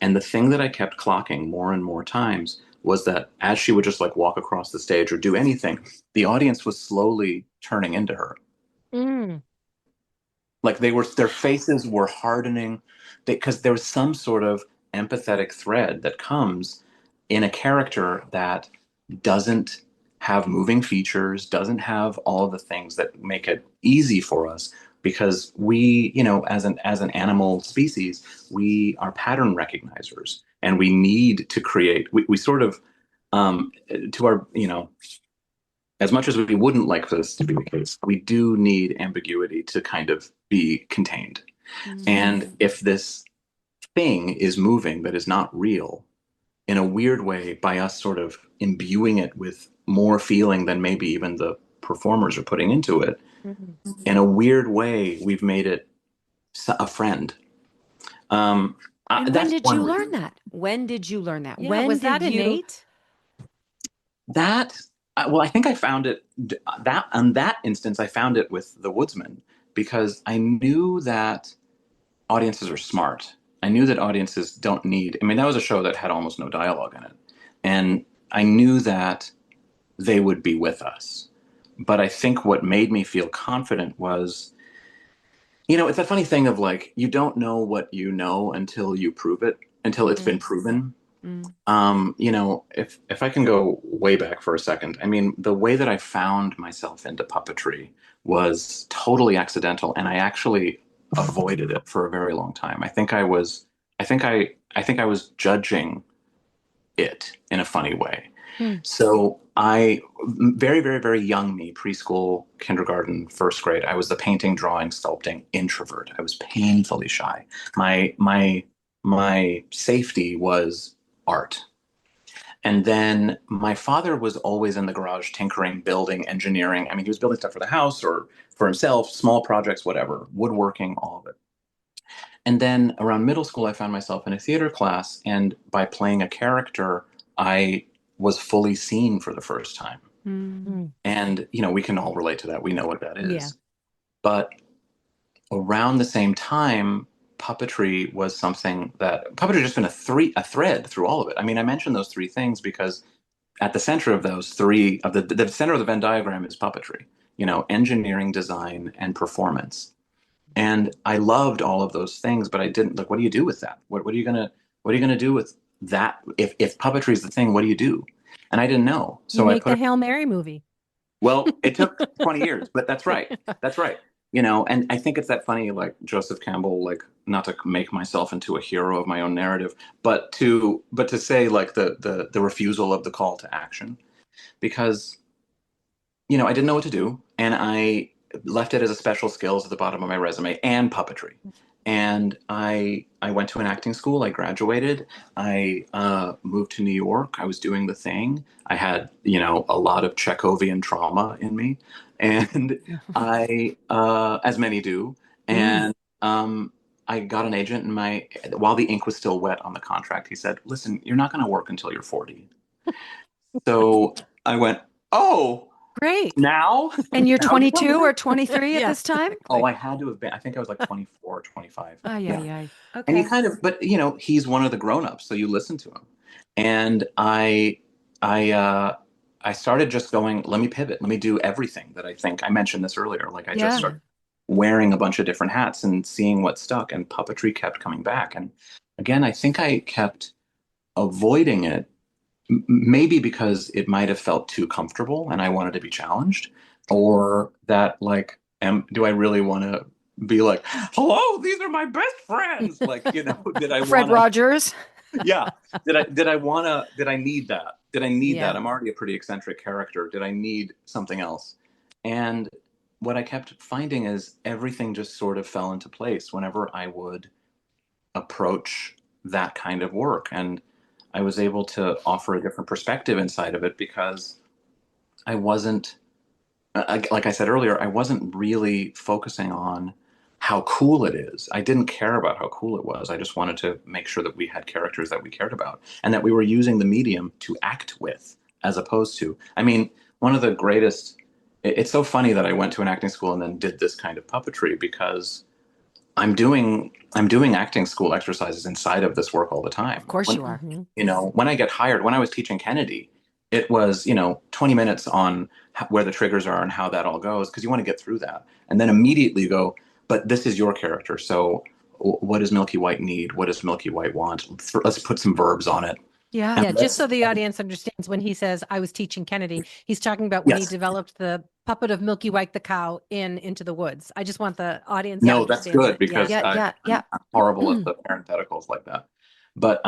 And the thing that I kept clocking more and more times was that as she would just like walk across the stage or do anything, the audience was slowly turning into her. Like their faces were hardening because there was some sort of empathetic thread that comes in a character that doesn't have moving features, doesn't have all of the things that make it easy for us because we, as an animal species, we are pattern recognizers and we need to create, we sort of, to our, as much as we wouldn't like for this to be the case, we do need ambiguity to kind of be contained. And if this thing is moving that is not real, in a weird way, by us sort of imbuing it with more feeling than maybe even the performers are putting into it, in a weird way, we've made it a friend. And when That's did one you reason. learn that? When did you learn that? Yeah, When was that did you? innate? Well, I think I found it that on that instance, I found it with The Woodsman because I knew that audiences are smart. I knew that audiences don't need, that was a show that had almost no dialogue in it. And I knew that they would be with us. But I think what made me feel confident was, it's that funny thing of like, you don't know what you know until you prove it, until it's been proven. If I can go way back for a second, I mean, the way that I found myself into puppetry was totally accidental, and I actually avoided it for a very long time. I think I was judging it in a funny way. So very, very, very young me, preschool, kindergarten, first grade, I was the painting, drawing, sculpting introvert. I was painfully shy. My safety was art. And then my father was always in the garage tinkering, building, engineering. I mean, he was building stuff for the house or for himself, small projects, whatever, woodworking, all of it. And then around middle school, I found myself in a theater class. And by playing a character, I was fully seen for the first time. And, we can all relate to that. We know what that is. Yeah. But around the same time, puppetry was something that puppetry has just been a thread through all of it. I mean, I mentioned those three things because at the center of those three, of the center of the Venn diagram is puppetry, engineering, design, and performance. And I loved all of those things, but I didn't like, what do you do with that? What are you gonna do with that? If puppetry is the thing, what do you do? And I didn't know. So you make the Hail Mary movie. Well, it took 20 years, but that's right. That's right. And I think it's that funny, like Joseph Campbell, like not to make myself into a hero of my own narrative, but to say like the refusal of the call to action, because, I didn't know what to do. And I left it as a special skills at the bottom of my resume, and puppetry. And I went to an acting school. I graduated. I moved to New York. I was doing the thing. I had, a lot of Chekhovian trauma in me. And I, as many do. And I got an agent, and while the ink was still wet on the contract, he said, listen, you're not going to work until you're 40. So I went, oh, great. Now? And you're 22 or 23 at this time? Oh, I had to have been. I think I was like 24 or 25. Okay. And you kind of, but he's one of the grown-ups, so you listen to him. And I started just going, let me pivot. Let me do everything that I think. I mentioned this earlier. Like I just started wearing a bunch of different hats and seeing what stuck, and puppetry kept coming back. And again, I think I kept avoiding it, maybe because it might have felt too comfortable and I wanted to be challenged, or that like, do I really want to be like, hello, these are my best friends? Like, did I Fred Rogers? Yeah. Did I need that? Did I need that? I'm already a pretty eccentric character. Did I need something else? And what I kept finding is everything just sort of fell into place whenever I would approach that kind of work. And I was able to offer a different perspective inside of it because I wasn't, like I said earlier, I wasn't really focusing on how cool it is. I didn't care about how cool it was. I just wanted to make sure that we had characters that we cared about and that we were using the medium to act with, as opposed to, I mean, one of the greatest, it's so funny that I went to an acting school and then did this kind of puppetry because I'm doing acting school exercises inside of this work all the time. Of course you are. When I get hired, when I was teaching Kennedy, it was, 20 minutes on where the triggers are and how that all goes, because you want to get through that. And then immediately go, but this is your character. So what does Milky White need? What does Milky White want? Let's put some verbs on it. Yeah. Just so the audience understands, when he says I was teaching Kennedy, he's talking about when he developed the puppet of Milky White the cow in Into the Woods. I just want the audience to understand. That's good because I'm horrible at the parentheticals like that. But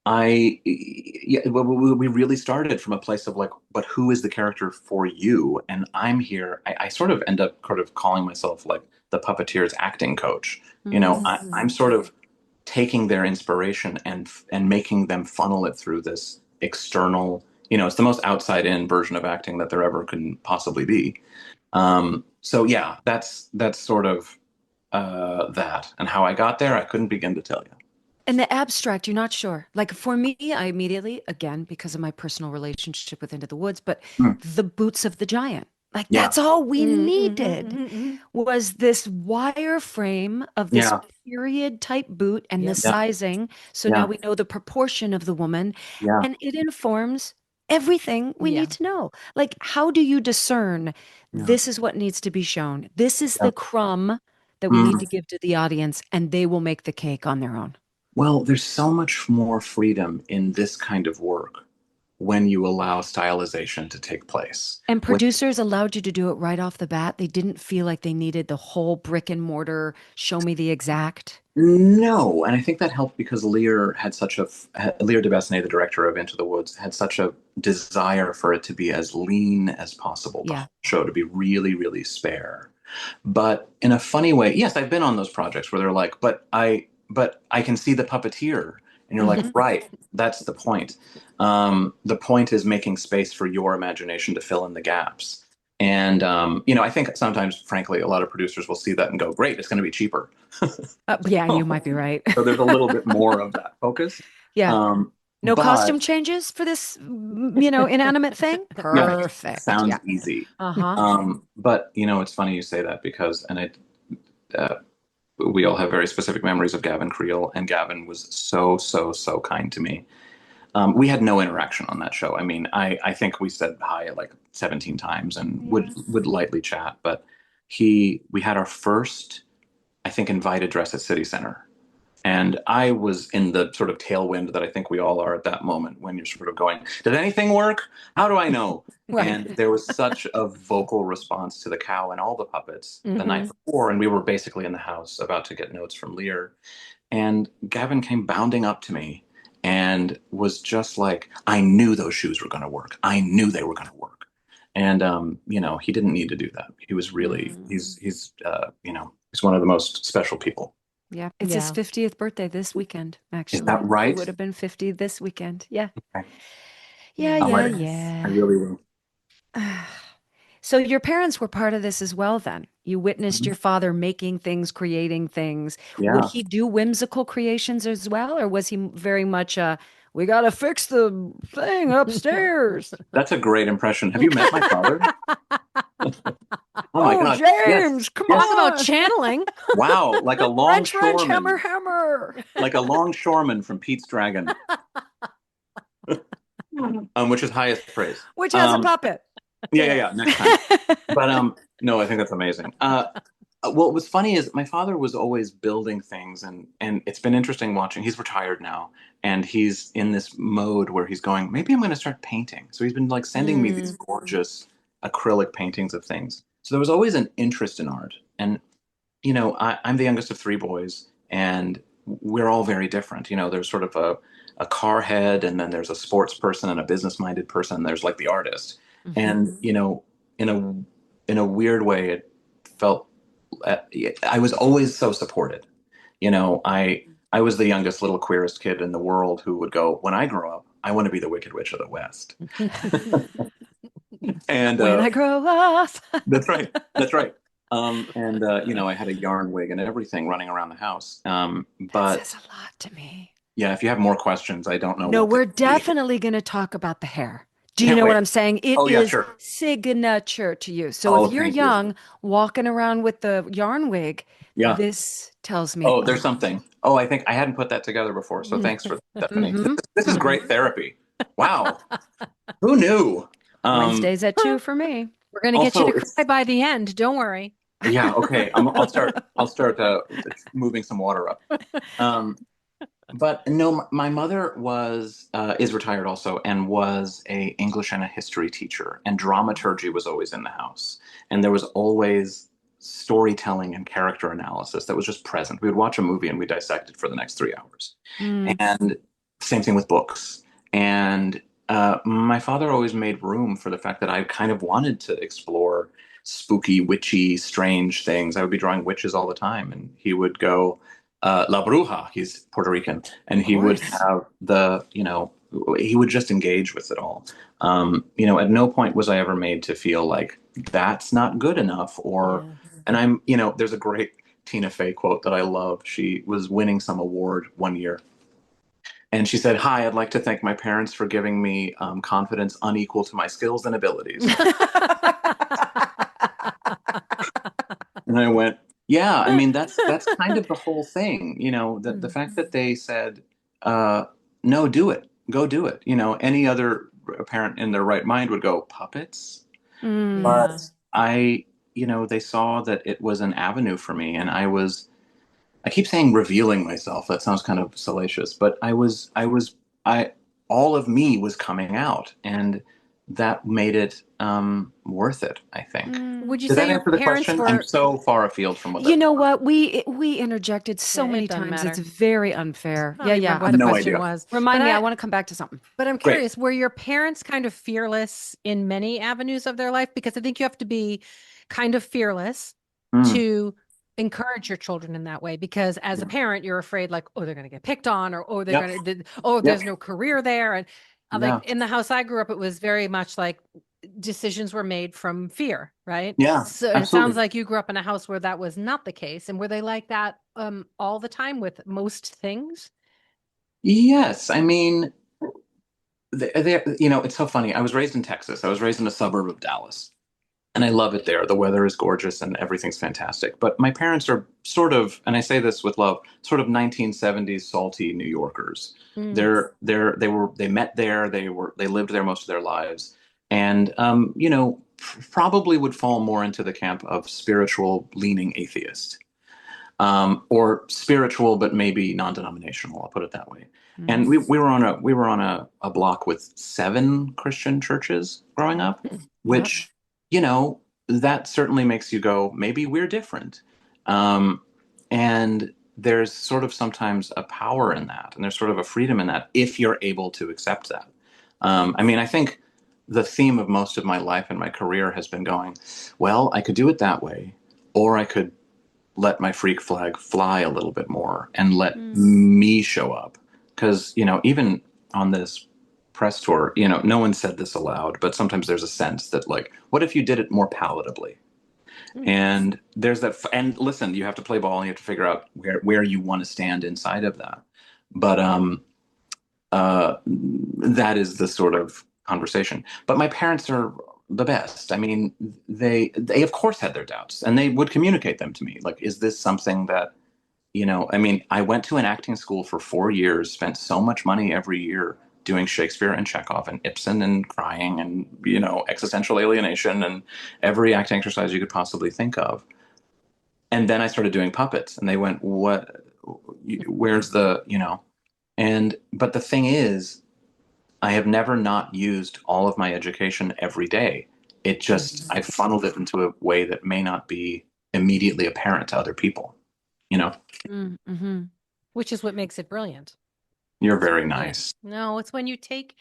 we really started from a place of like, but who is the character for you? And I'm here. I sort of end up calling myself like the puppeteer's acting coach. I'm sort of taking their inspiration and making them funnel it through this external, it's the most outside in version of acting that there ever can possibly be. So yeah, that's sort of that. And how I got there, I couldn't begin to tell you. And the abstract, you're not sure. Like for me, I immediately, again, because of my personal relationship with Into the Woods, but the boots of the giant. Like that's all we needed was this wire frame of this period type boot and the sizing. So now we know the proportion of the woman and it informs everything we Yeah. need to know. Like, how do you discern Yeah. this is what needs to be shown? This is Yeah. the crumb that we need to give to the audience, and they will make the cake on their own. Well, there's so much more freedom in this kind of work when you allow stylization to take place. And producers allowed you to do it right off the bat. They didn't feel like they needed the whole brick and mortar, show me the exact. No, and I think that helped because Lear DeBesnay, the director of Into the Woods, had such a desire for it to be as lean as possible. The whole show to be really, really spare. But in a funny way, yes, I've been on those projects where they're like, but I can see the puppeteer, and you're like, right, that's the point. The point is making space for your imagination to fill in the gaps. And, I think sometimes, frankly, a lot of producers will see that and go, great, it's going to be cheaper. Yeah, you might be right. So there's a little bit more of that focus. Yeah. No costume changes for this, inanimate thing? Perfect. Yeah, sounds easy. But, it's funny you say that because, we all have very specific memories of Gavin Creel, and Gavin was so, so, so kind to me. We had no interaction on that show. I mean, I think we said hi like 17 times and would lightly chat, but we had our first, I think, invited dress at City Center. And I was in the sort of tailwind that I think we all are at that moment when you're sort of going, did anything work? How do I know? Right. And there was such a vocal response to the cow and all the puppets the night before. And we were basically in the house about to get notes from Lear. And Gavin came bounding up to me and was just like, I knew those shoes were going to work. I knew they were going to work. And, he didn't need to do that. He was really, he's one of the most special people. Yeah. It's his 50th birthday this weekend, actually. Is that right? He would have been 50 this weekend. Yeah. Okay. Yeah. I really will. So your parents were part of this as well then. You witnessed your father making things, creating things. Yeah. Would he do whimsical creations as well? Or was he very much we got to fix the thing upstairs? That's a great impression. Have you met my father? Oh, God. James, Yes. come Yes. on. Talk about channeling. Wow, like a longshoreman. Wrench, hammer, hammer. Like a longshoreman from Pete's Dragon. Which is highest praise. Which has a puppet. Yeah. Next time. But no, I think that's amazing. What was funny is my father was always building things, and it's been interesting watching. He's retired now, and he's in this mode where he's going, maybe I'm going to start painting. So he's been like sending me these gorgeous acrylic paintings of things. So there was always an interest in art. And, I'm the youngest of three boys, and we're all very different. There's sort of a car head, and then there's a sports person and a business-minded person. And there's like the artist. And, in a weird way, it felt, I was always so supported. I was the youngest little queerest kid in the world who would go, when I grow up, I want to be the Wicked Witch of the West. And when I grow up. That's right. I had a yarn wig and everything running around the house. But that says a lot to me. Yeah, if you have more questions, I don't know. No, we're definitely going to talk about the hair. Do you know what I'm saying? It is signature to you. So if you're young, walking around with the yarn wig, this tells me. Oh, there's something. Oh, I think I hadn't put that together before. So thanks for that, Stephanie. This is great therapy. Wow. Who knew? Wednesdays at 2 for me. We're going to get you to cry by the end. Don't worry. Yeah. Okay. I'll start moving some water up. But no, my mother is retired also, and was a English and a history teacher, and dramaturgy was always in the house. And there was always storytelling and character analysis that was just present. We would watch a movie and we dissect it for the next 3 hours. And same thing with books. And my father always made room for the fact that I kind of wanted to explore spooky, witchy, strange things. I would be drawing witches all the time, and he would go, La Bruja, he's Puerto Rican, and he would have he would just engage with it all. At no point was I ever made to feel like that's not good enough, and there's a great Tina Fey quote that I love. She was winning some award one year, and she said, "Hi, I'd like to thank my parents for giving me confidence unequal to my skills and abilities." And I went, yeah, I mean, that's kind of the whole thing, the fact that they said, no, do it, go do it. Any other a parent in their right mind would go, puppets? Mm. But they saw that it was an avenue for me, and I keep saying revealing myself. That sounds kind of salacious, but all of me was coming out, and that made it worth it, I think. Would you Does say that your answer the parents question? were? I'm so far afield from what You that. know what? We interjected so Yeah, it many doesn't times. It's matter. very unfair. I don't Yeah. remember what the No question idea. was. Remind But me. I I- want to come back to something. But I'm Great. curious, were your parents kind of fearless in many avenues of their life? Because I think you have to be kind of fearless to encourage your children in that way. Because as a parent, you're afraid like, oh, they're going to get picked on, or oh, they're Yep. going to, oh, there's no career there. And Yeah. like in the house I grew up, it was very much like decisions were made from fear, right? Yeah, So it absolutely. sounds like you grew up in a house where that was not the case. And were they like that all the time with most things? Yes, I mean, it's so funny. I was raised in Texas. I was raised in a suburb of Dallas, and I love it there. The weather is gorgeous and everything's fantastic. But my parents are sort of, and I say this with love, sort of 1970s salty New Yorkers. They met there. They lived there most of their lives, and probably would fall more into the camp of spiritual leaning atheist, or spiritual but maybe non-denominational. I'll put it that way. And we were on a block with 7 Christian churches growing up, which that certainly makes you go, maybe we're different. And there's sort of sometimes a power in that, and there's sort of a freedom in that if you're able to accept that. I think the theme of most of my life and my career has been going, well, I could do it that way, or I could let my freak flag fly a little bit more and let me show up. Because, even on this press tour, no one said this aloud, but sometimes there's a sense that, like, what if you did it more palatably? And there's that. And listen, you have to play ball and you have to figure out where you want to stand inside of that. But that is the sort of conversation. But my parents are the best. I mean, they of course had their doubts, and they would communicate them to me. Like, is this something that, I went to an acting school for 4 years, spent so much money every year doing Shakespeare and Chekhov and Ibsen and crying and, existential alienation and every acting exercise you could possibly think of. And then I started doing puppets, and they went, where's the, but the thing is, I have never not used all of my education every day. It just, I funneled it into a way that may not be immediately apparent to other people, Which is what makes it brilliant. You're very nice. No, it's when you take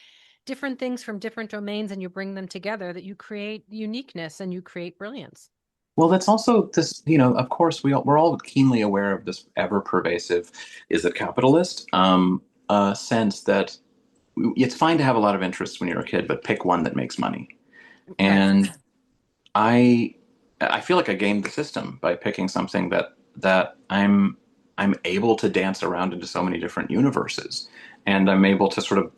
different things from different domains and you bring them together that you create uniqueness and you create brilliance. Well, that's also this, of course, we're all keenly aware of this ever pervasive, is it capitalist, sense that it's fine to have a lot of interests when you're a kid, but pick one that makes money. And I feel like I gamed the system by picking something that I'm able to dance around into so many different universes, and I'm able to sort of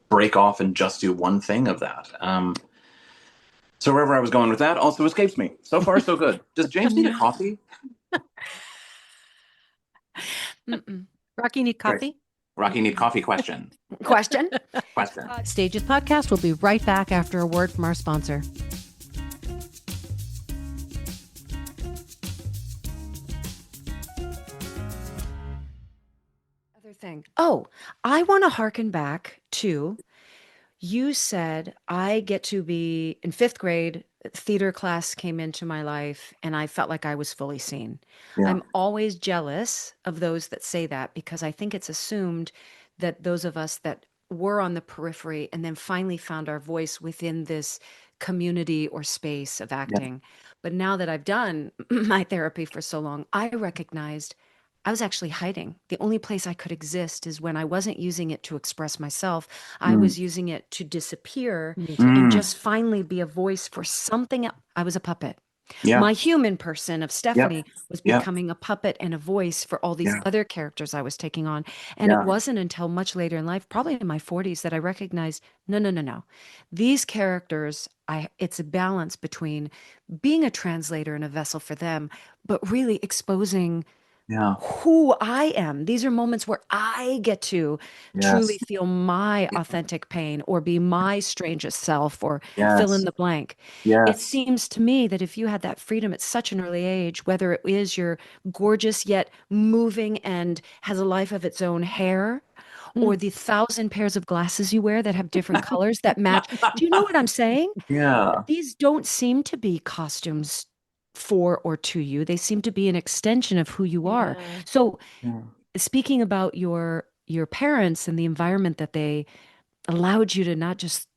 break off and just do one thing of that. So wherever I was going with that also escapes me. So far, so good. Does James need a coffee? Rocky, need coffee? Great. Rocky, need coffee? Question. Question. Stages Podcast will be right back after a word from our sponsor. Other thing. Oh, I want to harken back to, you said I get to be in 5th grade, theater class came into my life and I felt like I was fully seen. Yeah. I'm always jealous of those that say that, because I think it's assumed that those of us that were on the periphery and then finally found our voice within this community or space of acting. But now that I've done my therapy for so long, I recognized I was actually hiding. The only place I could exist is when I wasn't using it to express myself. I was using it to disappear and just finally be a voice for something else. I was a puppet. Yeah. My human person of Stephanie was becoming a puppet and a voice for all these other characters I was taking on. And it wasn't until much later in life, probably in my 40s, that I recognized, no. These characters, it's a balance between being a translator and a vessel for them, but really exposing Yeah. who I am. These are moments where I get to truly Yes. feel my authentic pain or be my strangest self or fill in Yes. the blank. It Yes. seems to me that if you had that freedom at such an early age, whether it is your gorgeous yet moving and has a life of its own hair, or the 1,000 pairs of glasses you wear that have different colors that match. Do you know what I'm saying? Yeah. These don't seem to be costumes for or to you. They seem to be an extension of who you are. Yeah. So, Yeah. speaking about your parents and the environment that they allowed you to not just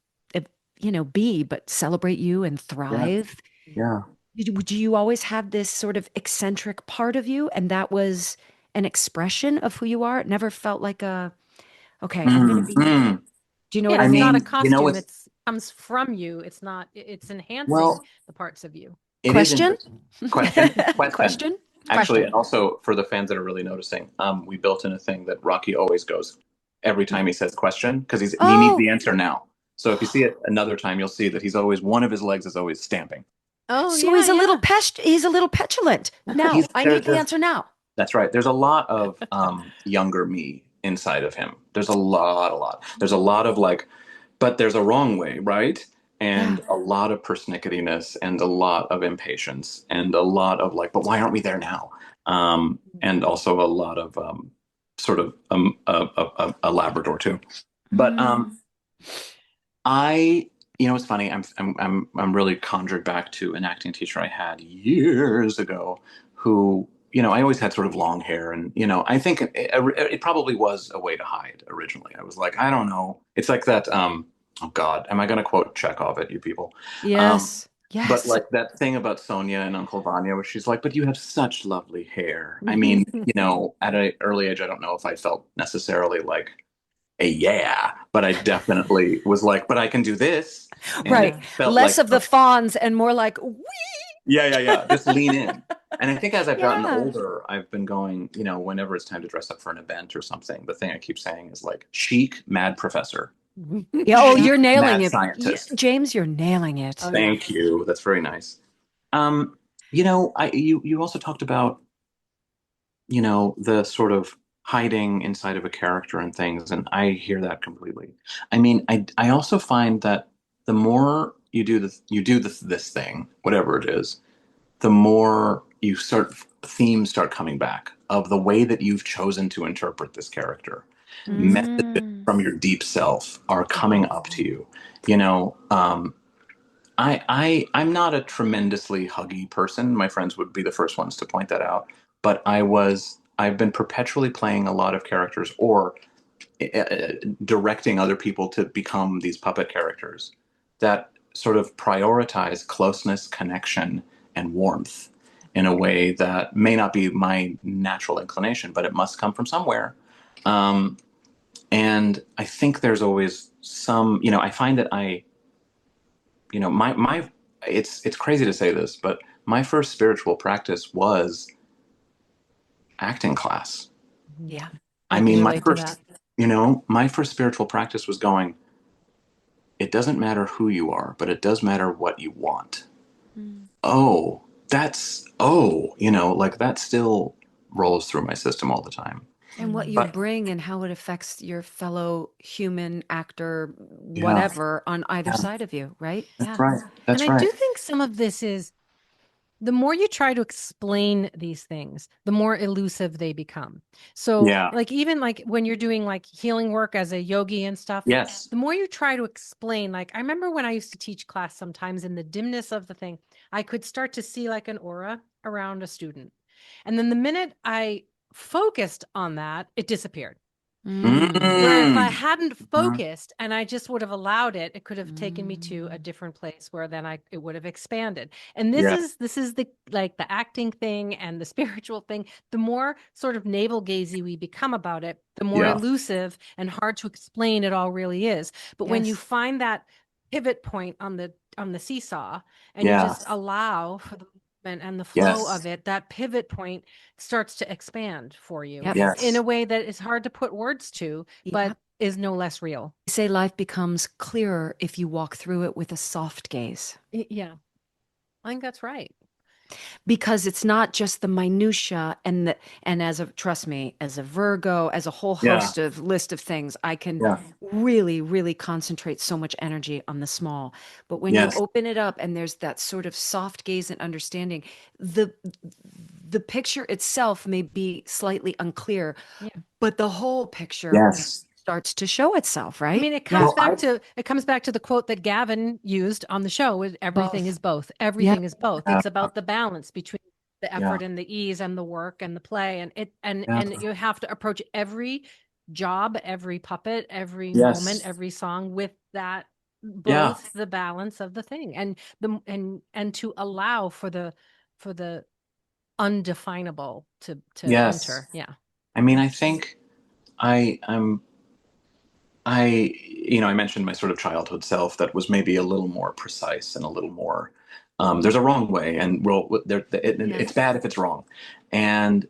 be, but celebrate you and Yeah. thrive. Yeah. Do you always have this sort of eccentric part of you, and that was an expression of who you are? It never felt like okay, I'm going to be. Mm. Do you know what Yeah, I it's not a mean? costume. It's It's comes from you. It's not, it's enhancing well, the parts of you. it is Question? interesting. Question. Question? Actually, Question. and also for the fans that are really noticing, we built in a thing that Rocky always goes every time he says question because he needs Oh, the answer now. So if you see it another time, you'll see that he's always one of his legs is always stamping. Oh, so yeah, yeah. he's a little petulant. Now, I need the answer now. That's right. There's a lot of younger me inside of him. There's a lot. There's a lot of like, but there's a wrong way, right? And Yeah. a lot of pernickettiness and a lot of impatience and a lot of like, but why aren't we there now? And also a lot of sort of a Labrador too. But it's funny. I'm really conjured back to an acting teacher I had years ago, who I always had sort of long hair, and I think it probably was a way to hide originally. I was like, I don't know. It's like that. Oh God, am I going to quote Chekhov at you people? Yes. But Yes. like that thing about Sonia and Uncle Vanya, where she's like, "But you have such lovely hair." I mean, at an early age, I don't know if I felt necessarily like but I definitely was like, but I can do this. And Right. it felt Less like, of the fawns and more like, wee. yeah. Just lean in. And I think as I've gotten Yeah. older, I've been going, whenever it's time to dress up for an event or something, the thing I keep saying is like chic, mad professor, Yeah. Oh, you're nailing mad it. scientist. James, you're nailing it. Oh, yeah. Thank you. That's very nice. You also talked about, the sort of hiding inside of a character and things, and I hear that completely. I mean, I also find that the more this thing, whatever it is, the more themes start coming back of the way that you've chosen to interpret this character. Messages from your deep self are coming up to you. I'm not a tremendously huggy person. My friends would be the first ones to point that out. But I've been perpetually playing a lot of characters or directing other people to become these puppet characters that sort of prioritize closeness, connection, and warmth in a way that may not be my natural inclination, but it must come from somewhere. And I think there's always I find that my it's crazy to say this, but my first spiritual practice was acting class. Yeah. I mean, my first spiritual practice was going, it doesn't matter who you are, but it does matter what you want. Oh, like that still rolls through my system all the time. And what you bring and how it affects your fellow human actor, whatever, on either side of you, right? That's right. That's and I right. do think some of this is the more you try to explain these things, the more elusive they become. So like even like when you're doing like healing work as a yogi and stuff, Yes. the more you try to explain, like I remember when I used to teach class sometimes in the dimness of the thing, I could start to see like an aura around a student. And then the minute I focused on that, it disappeared. Where if I hadn't focused and I just would have allowed it, it could have taken me to a different place where then it would have expanded. And this is the like the acting thing and the spiritual thing. The more sort of navel gazing we become about it, the more elusive and hard to explain it all really is. But when you find that pivot point on the seesaw and you just allow for the and the flow of it, that pivot point starts to expand for you in a way that is hard to put words to, but is no less real. They say life becomes clearer if you walk through it with a soft gaze. Yeah, I think that's right. because it's not just the minutia and trust me, as a Virgo, as a whole Yeah. host of list of things, I can Yeah. really, really concentrate so much energy on the small. But when you Yes. open it up and there's that sort of soft gaze and understanding, the picture itself may be slightly unclear, but the whole picture Yes. starts to show itself, right? I mean, it comes back to the quote that Gavin used on the show: "Everything is both. Everything is both. It's about the balance between the effort and the ease and the work and the play, and you have to approach every job, every puppet, every moment, every song with that both the balance of the thing and to allow for the undefinable to enter. Yeah. I mean, I think I mentioned my sort of childhood self that was maybe a little more precise and a little more, there's a wrong way, and it's bad if it's wrong. And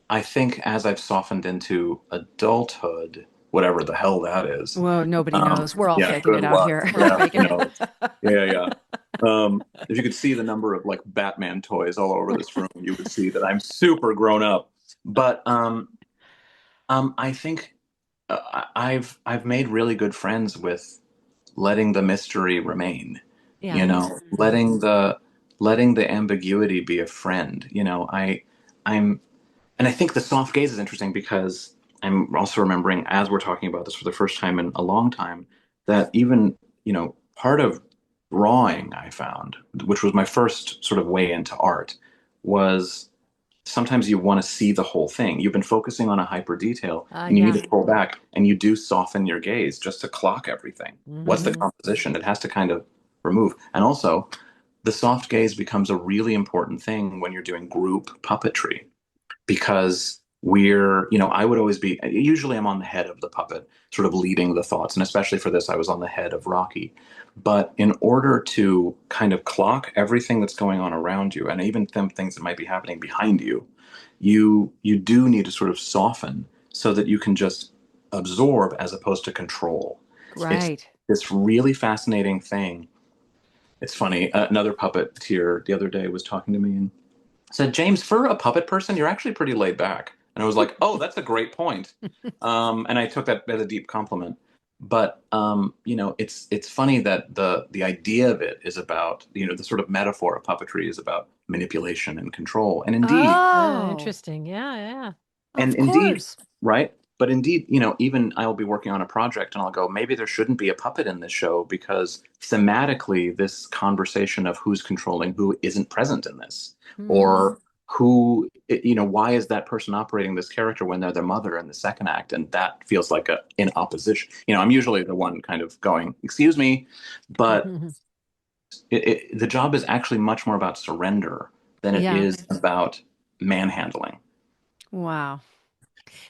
I think as I've softened into adulthood, whatever the hell that is. Well, nobody knows. We're all faking good it out luck. here. Yeah, who knows? Yeah. If you could see the number of like Batman toys all over this room, you would see that I'm super grown up. But I think I've made really good friends with letting the mystery remain. Yeah. You know, letting the ambiguity be a friend. You know, I'm and I think the soft gaze is interesting because I'm also remembering, as we're talking about this for the first time in a long time, that even, part of drawing, I found, which was my first sort of way into art, was sometimes you want to see the whole thing. You've been focusing on a hyper detail and you need to pull back, and you do soften your gaze just to clock everything. What's the composition? It has to kind of remove. And also, the soft gaze becomes a really important thing when you're doing group puppetry, because I would always be, usually I'm on the head of the puppet, sort of leading the thoughts. And especially for this, I was on the head of Rocky. But in order to kind of clock everything that's going on around you, and even things that might be happening behind you, you do need to sort of soften so that you can just absorb as opposed to control. Right. It's this really fascinating thing. It's funny. Another puppeteer the other day was talking to me and said, "James, for a puppet person, you're actually pretty laid back." And I was like, "Oh, that's a great point." And I took that as a deep compliment. But it's funny that the idea of it is about, the sort of metaphor of puppetry is about manipulation and control. And indeed, Interesting. Yeah. indeed, right? But indeed, even I'll be working on a project and I'll go, maybe there shouldn't be a puppet in this show because thematically this conversation of who's controlling who isn't present in this. Or who, why is that person operating this character when they're the mother in the second act? And that feels like in opposition. I'm usually the one kind of going, "Excuse me," but the job is actually much more about surrender than it is about manhandling. Wow.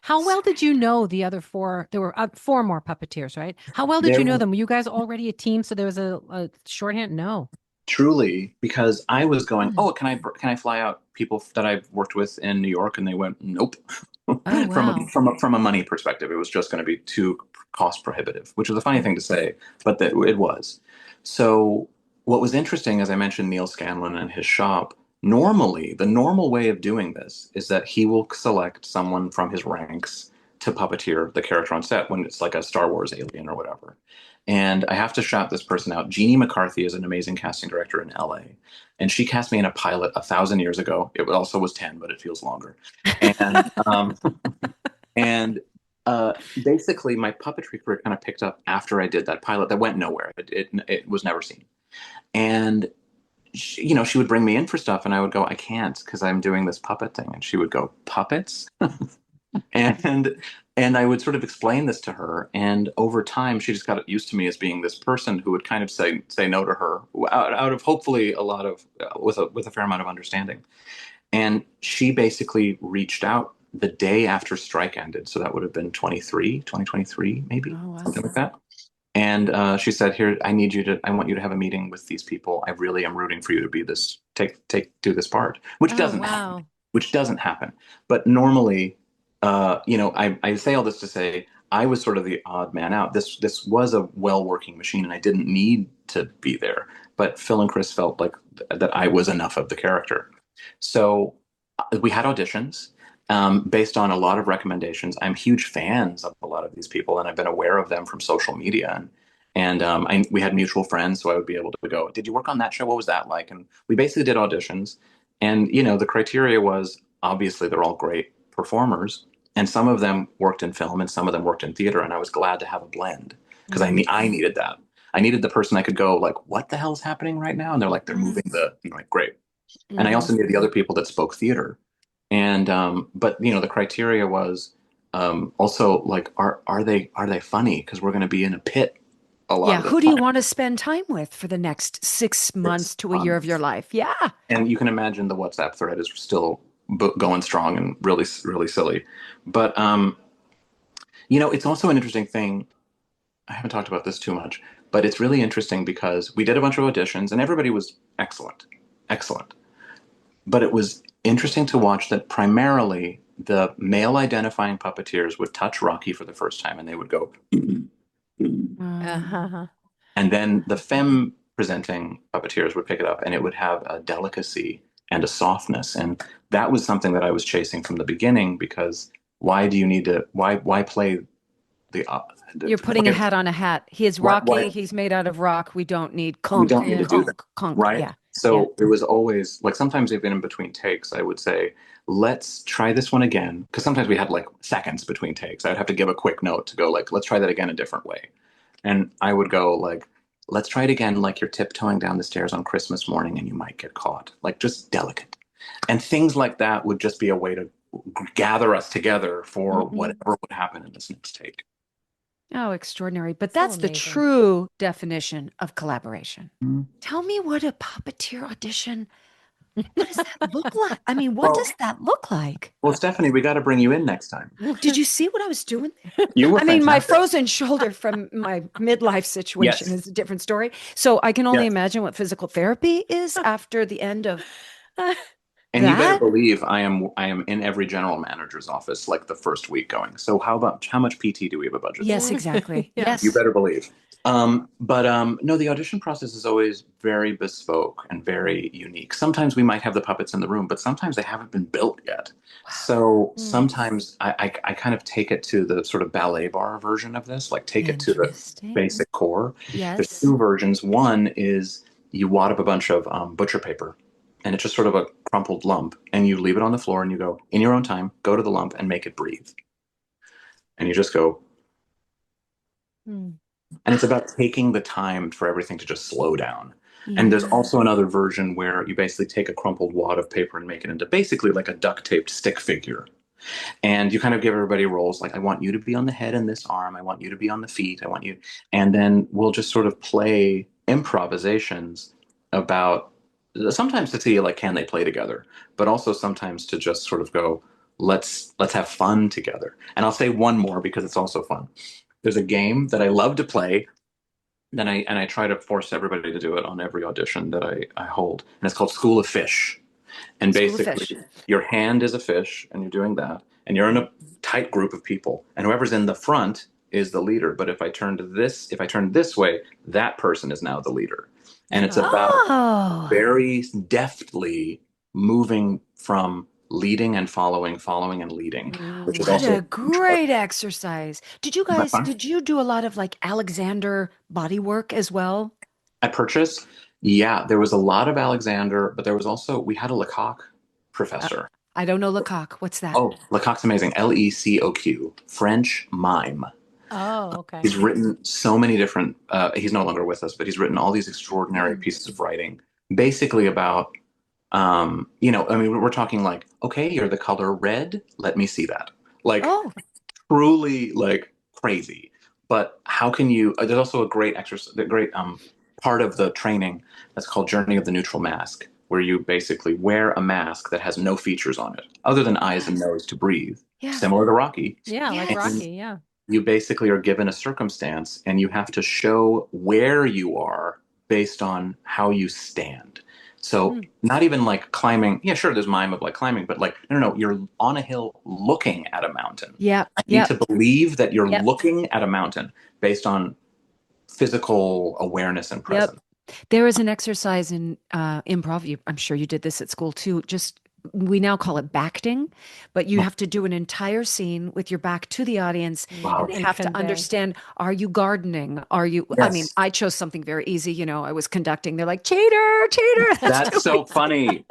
How well did you know the other four? There were four more puppeteers, right? How well did you know them? Were you guys already a team? So there was a shorthand? No. Truly, because I was going, "Oh, can I fly out people that I've worked with in New York?" And they went, "Nope." Oh, wow. From a money perspective, it was just going to be too cost prohibitive, which is a funny thing to say, but that it was. So what was interesting, as I mentioned, Neil Scanlon and his shop. Normally, the normal way of doing this is that he will select someone from his ranks to puppeteer the character on set when it's like a Star Wars alien or whatever. And I have to shout this person out. Jeannie McCarthy is an amazing casting director in LA. And she cast me in a pilot 1,000 years ago. It also was 10, but it feels longer. And basically my puppetry career kind of picked up after I did that pilot that went nowhere. It was never seen. And she would bring me in for stuff and I would go, "I can't because I'm doing this puppet thing." And she would go, "Puppets?" And I would sort of explain this to her, and over time, she just got used to me as being this person who would kind of say no to her out of hopefully a lot of with a fair amount of understanding. And she basically reached out the day after strike ended, so that would have been 2023, maybe something like that. And she said, "Here, I want you to have a meeting with these people. I really am rooting for you to be this, do this part," which doesn't happen. But normally. I say all this to say I was sort of the odd man out. This was a well-working machine, and I didn't need to be there. But Phil and Chris felt like that I was enough of the character. So we had auditions based on a lot of recommendations. I'm huge fans of a lot of these people, and I've been aware of them from social media. And we had mutual friends, so I would be able to go, did you work on that show? What was that like? And we basically did auditions. And, the criteria was obviously they're all great performers. And some of them worked in film and some of them worked in theater. And I was glad to have a blend because I needed that. I needed the person I could go like, what the hell is happening right now? And they're like, they're moving like, great. And I also needed the other people that spoke theater. And, but the criteria was also like, are they funny? Because we're going to be in a pit a lot of the who do you time. want to spend time with for the next 6 months to a year of your life? Yeah. And you can imagine the WhatsApp thread is still going strong and really, really silly. But, it's also an interesting thing. I haven't talked about this too much, but it's really interesting because we did a bunch of auditions and everybody was excellent. But it was interesting to watch that primarily the male identifying puppeteers would touch Rocky for the first time and they would go, and then the femme presenting puppeteers would pick it up and it would have a delicacy and a softness. And that was something that I was chasing from the beginning, because why do you need to, why play the, You're putting a hat on a hat. He is Rocky. He's made out of rock. We don't need conch. We don't need to do that. Conch. Right. Yeah. So it was always like, sometimes even in between takes, I would say, let's try this one again. Because sometimes we had like seconds between takes. I would have to give a quick note to go like, let's try that again a different way. And I would go like, let's try it again. Like you're tiptoeing down the stairs on Christmas morning and you might get caught, like just delicate. And things like that would just be a way to gather us together for whatever would happen in this next take. Oh, extraordinary. But that's the true definition of collaboration. Tell me what a puppeteer audition, what does that look like? I mean, what does that look like? Well, Stephanie, we got to bring you in next time. Did you see what I was doing there? You were my fantastic. frozen shoulder from my midlife situation is a different story. So I can only imagine what physical therapy is after the end of And you better believe I am in every general manager's office like the first week going, so how much PT do we have a budget Yes, for? exactly. Yes. You better believe. But no, the audition process is always very bespoke and very unique. Sometimes we might have the puppets in the room, but sometimes they haven't been built yet. Wow. So sometimes I kind of take it to the sort of ballet bar version of this, like take it to the basic core. Yes. There's two versions. One is you wad up a bunch of butcher paper, and it's just sort of a crumpled lump, and you leave it on the floor and you go, in your own time, go to the lump and make it breathe. And you just go. And it's about taking the time for everything to just slow down. And there's also another version where you basically take a crumpled wad of paper and make it into basically like a duct taped stick figure. And you kind of give everybody roles like, I want you to be on the head and this arm. I want you to be on the feet. I want you. And then we'll just sort of play improvisations about, sometimes to see like, can they play together? But also sometimes to just sort of go, let's have fun together. And I'll say one more because it's also fun. There's a game that I love to play, and I try to force everybody to do it on every audition that I hold. And it's called School of Fish. And basically, your hand is a fish, and you're doing that. And you're in a tight group of people. And whoever's in the front is the leader. But if I turn this way, that person is now the leader. And it's about very deftly moving from leading and following and leading, which is also a great exercise. Did you do a lot of like Alexander body work as well? At Purchase? Yeah, there was a lot of Alexander, but there was also, we had a Lecoq professor. I don't know Lecoq. What's that? Oh, Lecoq's amazing. Lecoq, French mime. Oh, okay. He's written so many different, he's no longer with us, but he's written all these extraordinary pieces of writing, basically about, we're talking like, okay, you're the color red. Let me see that. Like, truly like crazy. But how can you, there's also a great exercise, the great part of the training that's called Journey of the Neutral Mask, where you basically wear a mask that has no features on it, other than eyes and nose to breathe, similar to Rocky. Yeah, like Rocky, yeah. You basically are given a circumstance and you have to show where you are based on how you stand. So not even like climbing. Yeah, sure, there's mime of like climbing, but like, no, you're on a hill looking at a mountain. Yeah. I need to believe that you're looking at a mountain based on physical awareness and presence. There is an exercise in improv. I'm sure you did this at school too. Just we now call it backting, but you have to do an entire scene with your back to the audience, Wow. and they have to understand: are you gardening? Are you? I mean, Yes. I chose something very easy. You know, I was conducting. They're like, cheater, cheater. That's so funny.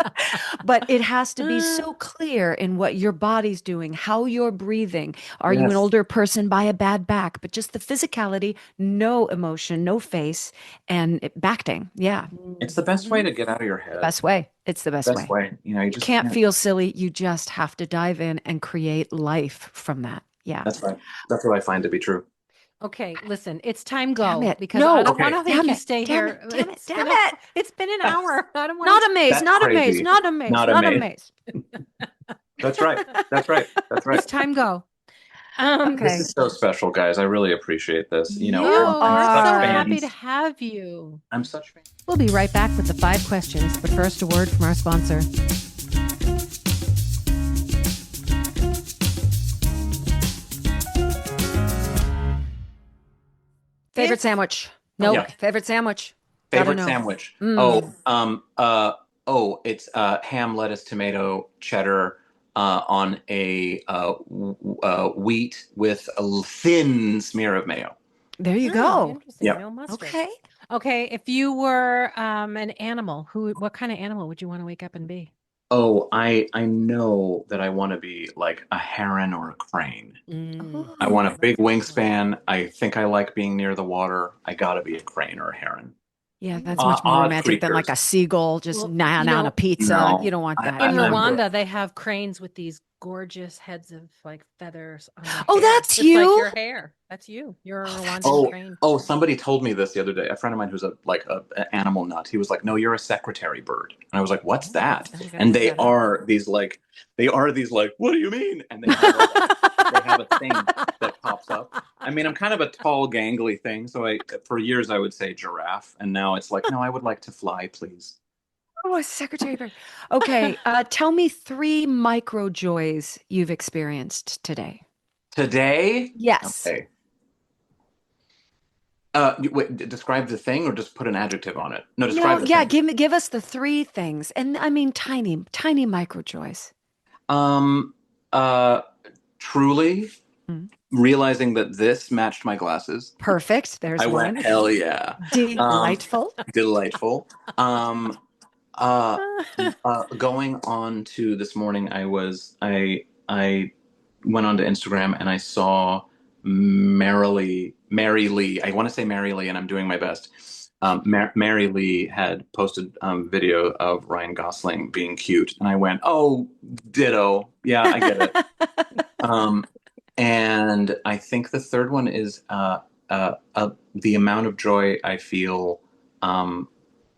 But it has to be so clear in what your body's doing, how you're breathing. Are you an Yes. older person by a bad back? But just the physicality, no emotion, no face, and backting. Yeah. It's the best way to get out of your head. Best way. It's the best Best way. way. You know, you You just can't feel silly. You just have to dive in and create life from that. Yeah. That's right. That's what I find to be true. Okay, listen, it's time Damn go it. because No. I don't Okay. want to Damn make you it. stay Damn here. it. Damn it. It's Damn been a- it. It's been an hour. I don't want Not a maze. That's Not a maze. crazy. Not a maze. Not a Not a maze. maze. That's right. That's right. That's right. It's time go. Okay. This is so special, guys. I really appreciate this. You know, You Oh, I'm we're so such happy fans. to have you. I'm such fans. We'll be right back with the 5 questions, but first a word from our sponsor. Favorite sandwich? No. Yeah. Favorite sandwich? Gotta Favorite know. sandwich? Mm. It's ham, lettuce, tomato, cheddar on a wheat with a thin smear of mayo. There you Oh, go. interesting. Yep. No mustard. Okay. Okay, if you were an animal, what kind of animal would you want to wake up and be? Oh, I know that I want to be like a heron or a crane. I want a big wingspan. I think I like being near the water. I gotta be a crane or a heron. Yeah, that's much more Odd romantic than like a creatures. seagull just Well, gnawing you on know- a pizza. No, You don't want I- that. In I'm- Rwanda, they have cranes with these gorgeous heads of like feathers on their Oh, hair, that's just like you? your hair. That's you. You're a Rwandan Oh, crane. somebody told me this the other day. A friend of mine who's an animal nut. He was like, "No, you're a secretary bird." And I was like, "What's that?" I'm gonna And look they that up. are these like, "What do you mean?" And they have they have a thing that pops up. I mean, I'm kind of a tall, gangly thing, so for years I would say giraffe, and now it's like, no, I would like to fly, please. Oh, a secretary bird. Okay. Tell me 3 micro joys you've experienced today. Today? Yes. Okay. Describe the thing or just put an adjective on it? No, describe the Yeah, thing. give us the 3 things. And I mean tiny micro joys. Truly realizing that this matched my glasses. Perfect. There's I one. went, hell yeah. Delightful. Delightful. Going on to this morning, I went onto Instagram and I saw Mary Lee. I want to say Mary Lee, and I'm doing my best. Mary Lee had posted video of Ryan Gosling being cute, and I went, "Oh, ditto. Yeah, I get it." And I think the third one is the amount of joy I feel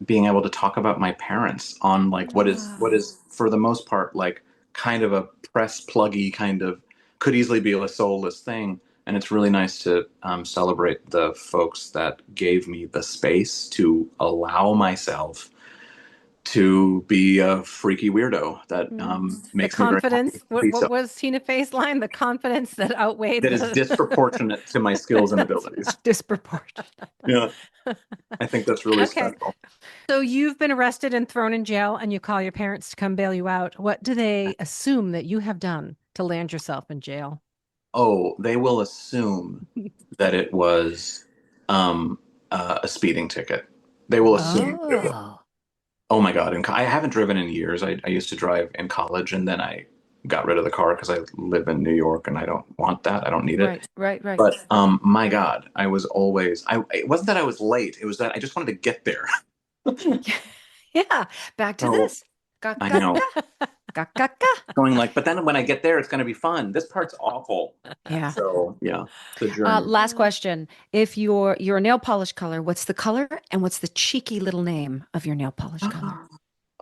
being able to talk about my parents on like what is for the most part like kind of a press pluggy kind of could easily be a soulless thing. And it's really nice to celebrate the folks that gave me the space to allow myself to be a freaky weirdo that makes the confidence. me very happy. What was Tina Fey's line? The confidence that outweighed That is disproportionate to my skills and abilities. Disproportionate. Yeah, I think that's really Okay. special. So you've been arrested and thrown in jail, and you call your parents to come bail you out. What do they assume that you have done to land yourself in jail? Oh, they will assume that it was a speeding ticket. They will assume. Oh my God. And I haven't driven in years. I used to drive in college, and then I got rid of the car because I live in New York and I don't want that. I don't need it. Right. But my God, I was always, it wasn't that I was late. It was that I just wanted to get there. Yeah. Back to Oh, this. I know. Ga. Going like, but then when I get there, it's going to be fun. This part's awful. Yeah. So yeah, the journey. Last question. If your nail polish color, what's the color and what's the cheeky little name of your nail polish color?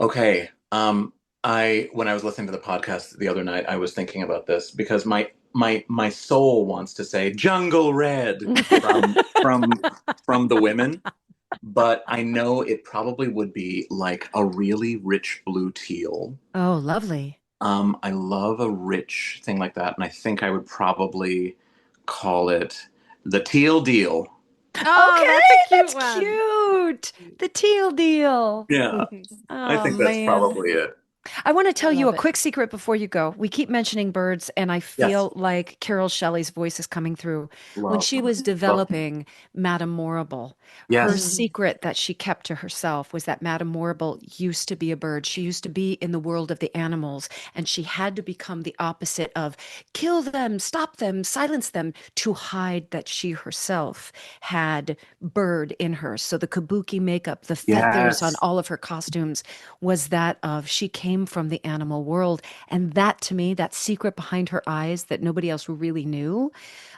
Okay. When I was listening to the podcast the other night, I was thinking about this because my soul wants to say jungle red from the women, but I know it probably would be like a really rich blue teal. Oh, lovely. I love a rich thing like that, and I think I would probably call it the teal deal. Oh, That's that's a cute one. cute. The teal deal. Yeah, I Oh think that's man. probably it. I want to I tell you love a it. quick secret before you go. We keep mentioning birds, and I Yes, feel like Carol Shelley's voice is coming through. When love, she was love. developing Madame Morrible, her Yes, secret that she kept to herself was that Madame Morrible used to be a bird. She used to be in the world of the animals, and she had to become the opposite of kill them, stop them, silence them to hide that she herself had bird in her. So the kabuki makeup, the feathers on yes, all of her costumes was that of she came from the animal world. And that to me, that secret behind her eyes that nobody else really knew,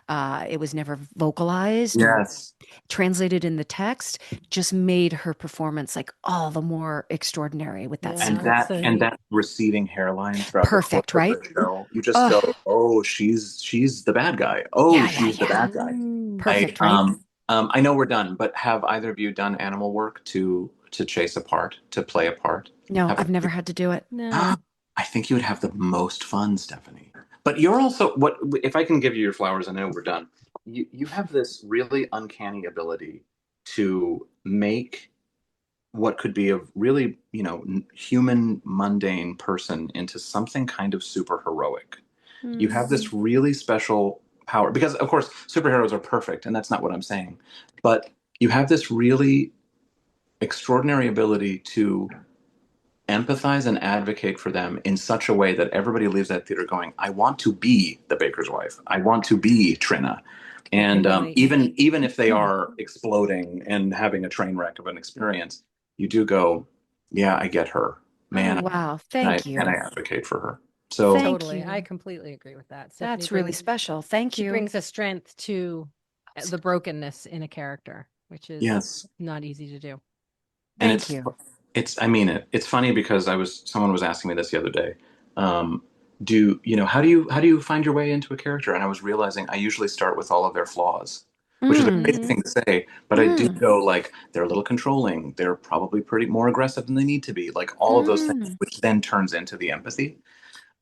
it was never vocalized or yes. translated in the text, just made her performance like all the more extraordinary with that And Yeah, secret. it's that so and neat. that receding hairline throughout the course Perfect, of right? the show, you just go, Oh, "Oh, she's the bad guy. Oh, yeah, yeah, she's the yeah. bad guy." I Perfect, right? I know we're done, but have either of you done animal work to chase a part, to play a part? No, Have I've never had to do it. No. I think you would have the most fun, Stephanie. But you're also what if I can give you your flowers, I know we're done. You have this really uncanny ability to make what could be a really, human mundane person into something kind of super heroic. You have this really special power because of course superheroes are perfect and that's not what I'm saying. But you have this really extraordinary ability to empathize and advocate for them in such a way that everybody leaves that theater going, I want to be the baker's wife. I want to be Trina. I can And relate. even if they are exploding and having a train wreck of an experience, you do go, yeah, I get her, Oh, man, wow. and I Thank and I you. advocate for her. So Thank Totally. I you. completely agree with that. Stephanie That's really brings special. Thank she you. brings a strength to the brokenness in a character, which is yes, not easy to do. and Thank you. it's I mean it's funny because someone was asking me this the other day. How do you find your way into a character? And I was realizing I usually start with all of their flaws, which is a crazy Mm-hmm. thing to say, but I do go like they're a little controlling, they're probably pretty more aggressive than they need to be, like all of those things, which then turns into the empathy.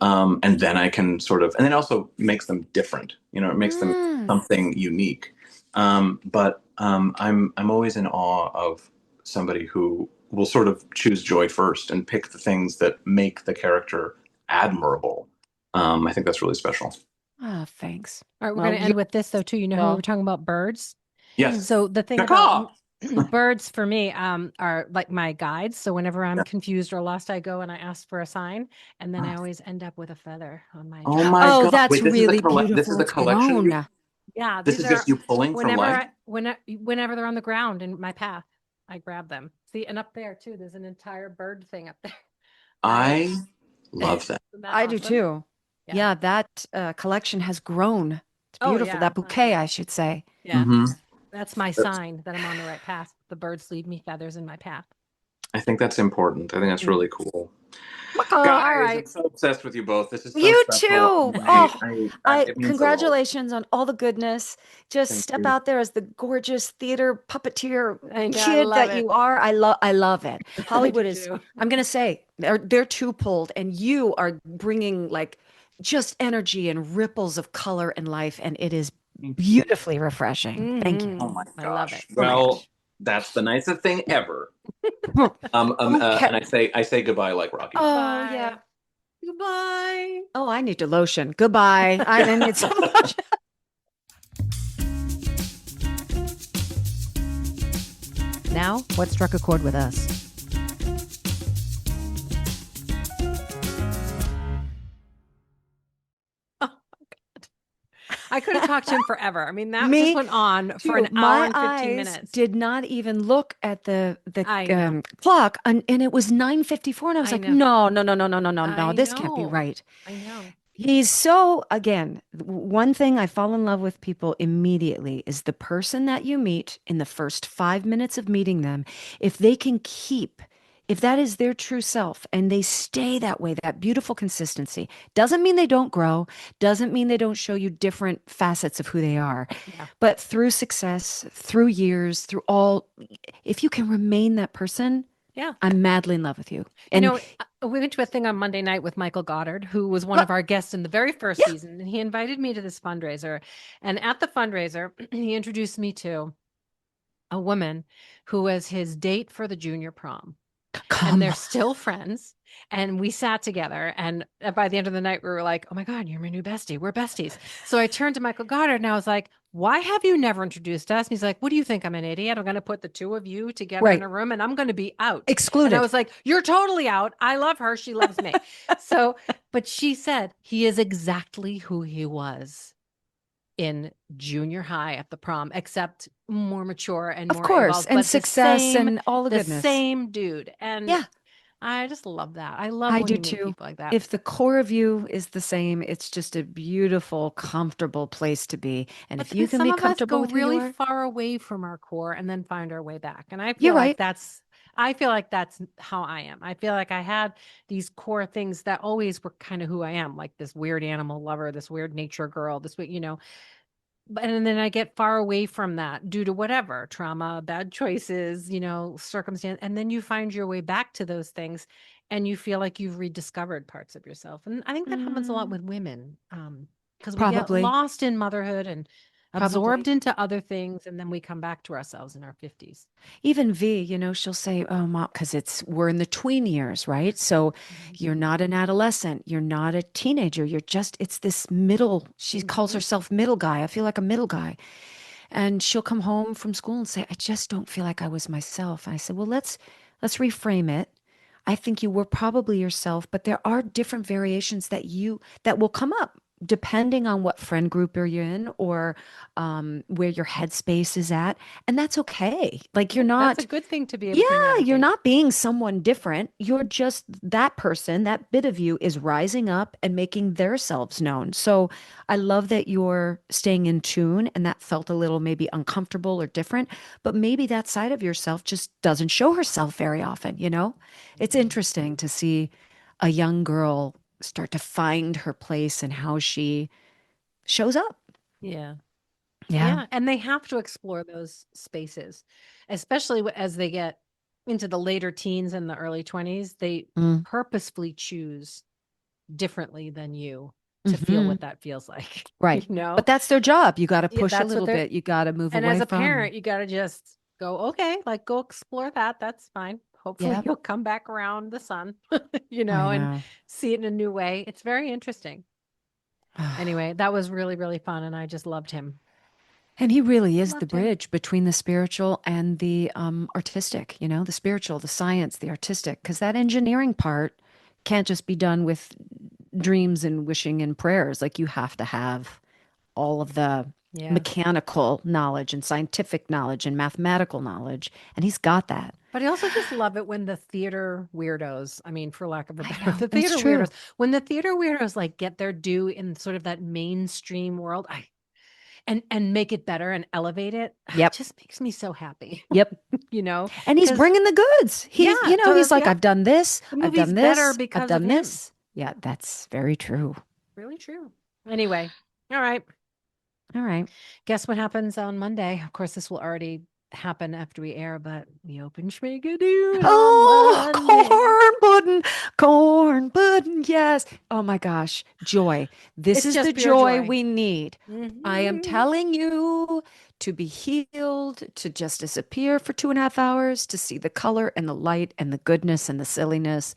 And then I can and then it also makes them different. It makes them something unique. But I'm always in awe of somebody who will sort of choose joy first and pick the things that make the character admirable. I think that's really special. Oh, thanks. All right, we're Well, going to end with this though too. You know how we were talking about birds? Yes. So the thing Caw-caw! about birds for me are like my guides. So whenever I'm Yeah. confused or lost, I go and I ask for a sign, and then I always end up with a feather on my Oh dress. my Oh, God! that's Wait, this is really this is beautiful a collection. tone. Yeah, This these is just are you pulling from life. whenever they're on the ground in my path, I grab them. See, and up there too, there's an entire bird thing up there. Right? I love that. Isn't that I do awesome? too. Yeah. Yeah, that collection has grown. It's Oh beautiful. yeah. That bouquet, I should say. Yeah. hmm That's my sign that I'm on the right path. The birds leave me feathers in my path. I think that's important. I think that's really cool. Oh, Guys, all I'm right. so obsessed with you both. This is so You special. too. I, Oh, it means the world. congratulations on all the goodness. Just Thank step you. out there as the gorgeous theater puppeteer I know, I kid love that it. you are. I love it. Hollywood do is, too. I'm gonna say, they're two pulled, and you are bringing like just energy and ripples of color and life, and it is beautifully refreshing. Thank you. Oh my I love gosh. it. Oh my Well, gosh. that's the nicest thing ever. Okay. And I say goodbye like Rocky. Oh yeah. Bye. Goodbye. Oh, I need to lotion. Goodbye. I need so much. Now, what struck a chord with us? I could have talked to him forever. I mean, that Me just went on for an too. hour My and 15 eyes minutes. did not even look at the I know. clock, and it was 9:54, and I was I like, know. no, no, no, no, no, no, no, no, I this can't be know. right. I know. He's so, again, one thing I fall in love with people immediately is the person that you meet in the first 5 minutes of meeting them. If they can if that is their true self and they stay that way, that beautiful consistency, doesn't mean they don't grow, doesn't mean they don't show you different facets of who they are. Yeah. But through success, through years, through all, if you can remain that person, Yeah. I'm madly in love with you. You And know, we went to a thing on Monday night with Michael Goddard, who was one of our guests in the very first season, and he invited me to this fundraiser. And at the fundraiser, he introduced me to a woman who was his date for the junior prom. Come And they're on. still friends. And we sat together. And by the end of the night, we were like, oh my God, you're my new bestie. We're besties. So I turned to Michael Goddard and I was like, why have you never introduced us? And he's like, what do you think? I'm an idiot. I'm going to put the two of you together in Right. a room and I'm going to be out. Excluded. And I was like, you're totally out. I love her. She loves me. So, but she said he is exactly who he was in junior high at the prom, except more mature and Of more course, evolved, and but success and all the goodness. same dude. And Yeah. I just love that. I love I when do you meet too. people like that. If the core of you is the same, it's just a beautiful, comfortable place to be. And But if you then can be some of us comfortable go with who you really are, far away from our core and then find our way back. And I you're feel like right. that's how I am. I feel like I had these core things that always were kind of who I am, like this weird animal lover, this weird nature girl, this way, and then I get far away from that due to whatever trauma, bad choices, circumstance. And then you find your way back to those things and you feel like you've rediscovered parts of yourself. And I think that happens a lot with women. Because we get Probably. lost in motherhood and absorbed into other things. And then we come back to ourselves in our 50s. Even V, she'll say, oh, mom, because we're in the tween years, right? So you're not an adolescent. You're not a teenager. It's this middle, she calls herself middle guy. I feel like a middle guy. And she'll come home from school and say, I just don't feel like I was myself. And I said, well, let's reframe it. I think you were probably yourself, but there are different variations that will come up depending on what friend group you're in or where your headspace is at. And that's okay. Like That's a good thing to be able to navigate. you're not being someone different. You're just that person, that bit of you is rising up and making their selves known. So I love that you're staying in tune and that felt a little maybe uncomfortable or different, but maybe that side of yourself just doesn't show herself very often, It's interesting to see a young girl start to find her place and how she shows up. Yeah. Yeah. And they have to explore those spaces, especially as they get into the later teens and the early 20s. They purposefully choose differently than you to feel what that feels like. Right. But that's their job. You got to push a little bit. You got to move away from. And as a parent, you got to just go, okay, like go explore that. That's fine. Hopefully you'll come back around the sun, and see it in a new way. It's very interesting. Anyway, that was really, really fun. And I just loved him. And he really is the bridge between the spiritual and the artistic, the spiritual, the science, the artistic, because that engineering part can't just be done with dreams and wishing and prayers. Like you have to have all of the mechanical knowledge and scientific knowledge and mathematical knowledge. And he's got that. But I also just love it when the theater weirdos, for lack of a better, weirdos, when the theater weirdos like get their due in sort of that mainstream world, and make it better and elevate it. It just makes me so happy. Yep. And he's bringing the goods. He's like, I've done this. I've done this. Better because I've done of this. Yeah, that's very true. Really true. Anyway. All right. Guess what happens on Monday? Of course, this will already happen after we air, but the open schmigadoon. Corn pudding, yes. Oh my gosh, joy. This is the joy we need. I am telling you to be healed, to just disappear for 2.5 hours, to see the color and the light and the goodness and the silliness.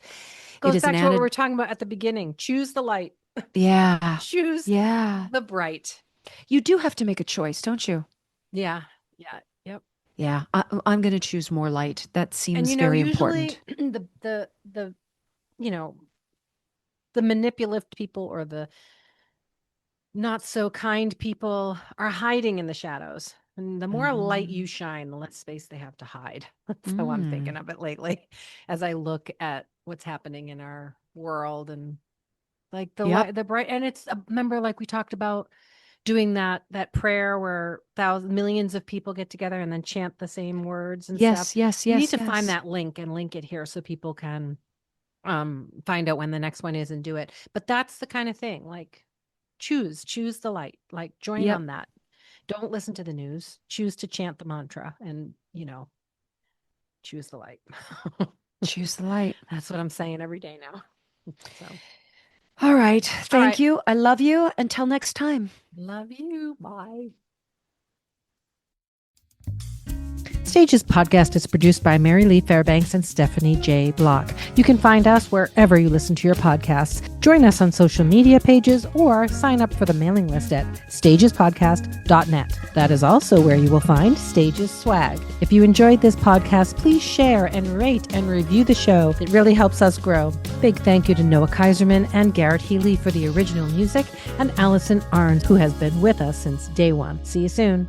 Goes back to what we were talking about at the beginning. Choose the light. Yeah. Choose the bright. You do have to make a choice, don't you? Yeah. Yep. Yeah, I'm going to choose more light. That seems very important. The the manipulative people or the not so kind people are hiding in the shadows. And the more light you shine, the less space they have to hide. That's how I'm thinking of it lately, as I look at what's happening in our world and like the bright. And it's remember, like we talked about, doing that prayer where millions of people get together and then chant the same words and stuff. Yes. You need to find that link and link it here so people can find out when the next one is and do it. But that's the kind of thing, like choose the light, like join on that. Don't listen to the news. Choose to chant the mantra and, choose the light. Choose the light. That's what I'm saying every day now. So. All right. Thank you. I love you. Until next time. Love you. Bye. Stages Podcast is produced by Mary Lee Fairbanks and Stephanie J. Block. You can find us wherever you listen to your podcasts. Join us on social media pages or sign up for the mailing list at stagespodcast.net. That is also where you will find Stages swag. If you enjoyed this podcast, please share and rate and review the show. It really helps us grow. Big thank you to Noah Kaiserman and Garrett Healy for the original music, and Allison Arns, who has been with us since day one. See you soon.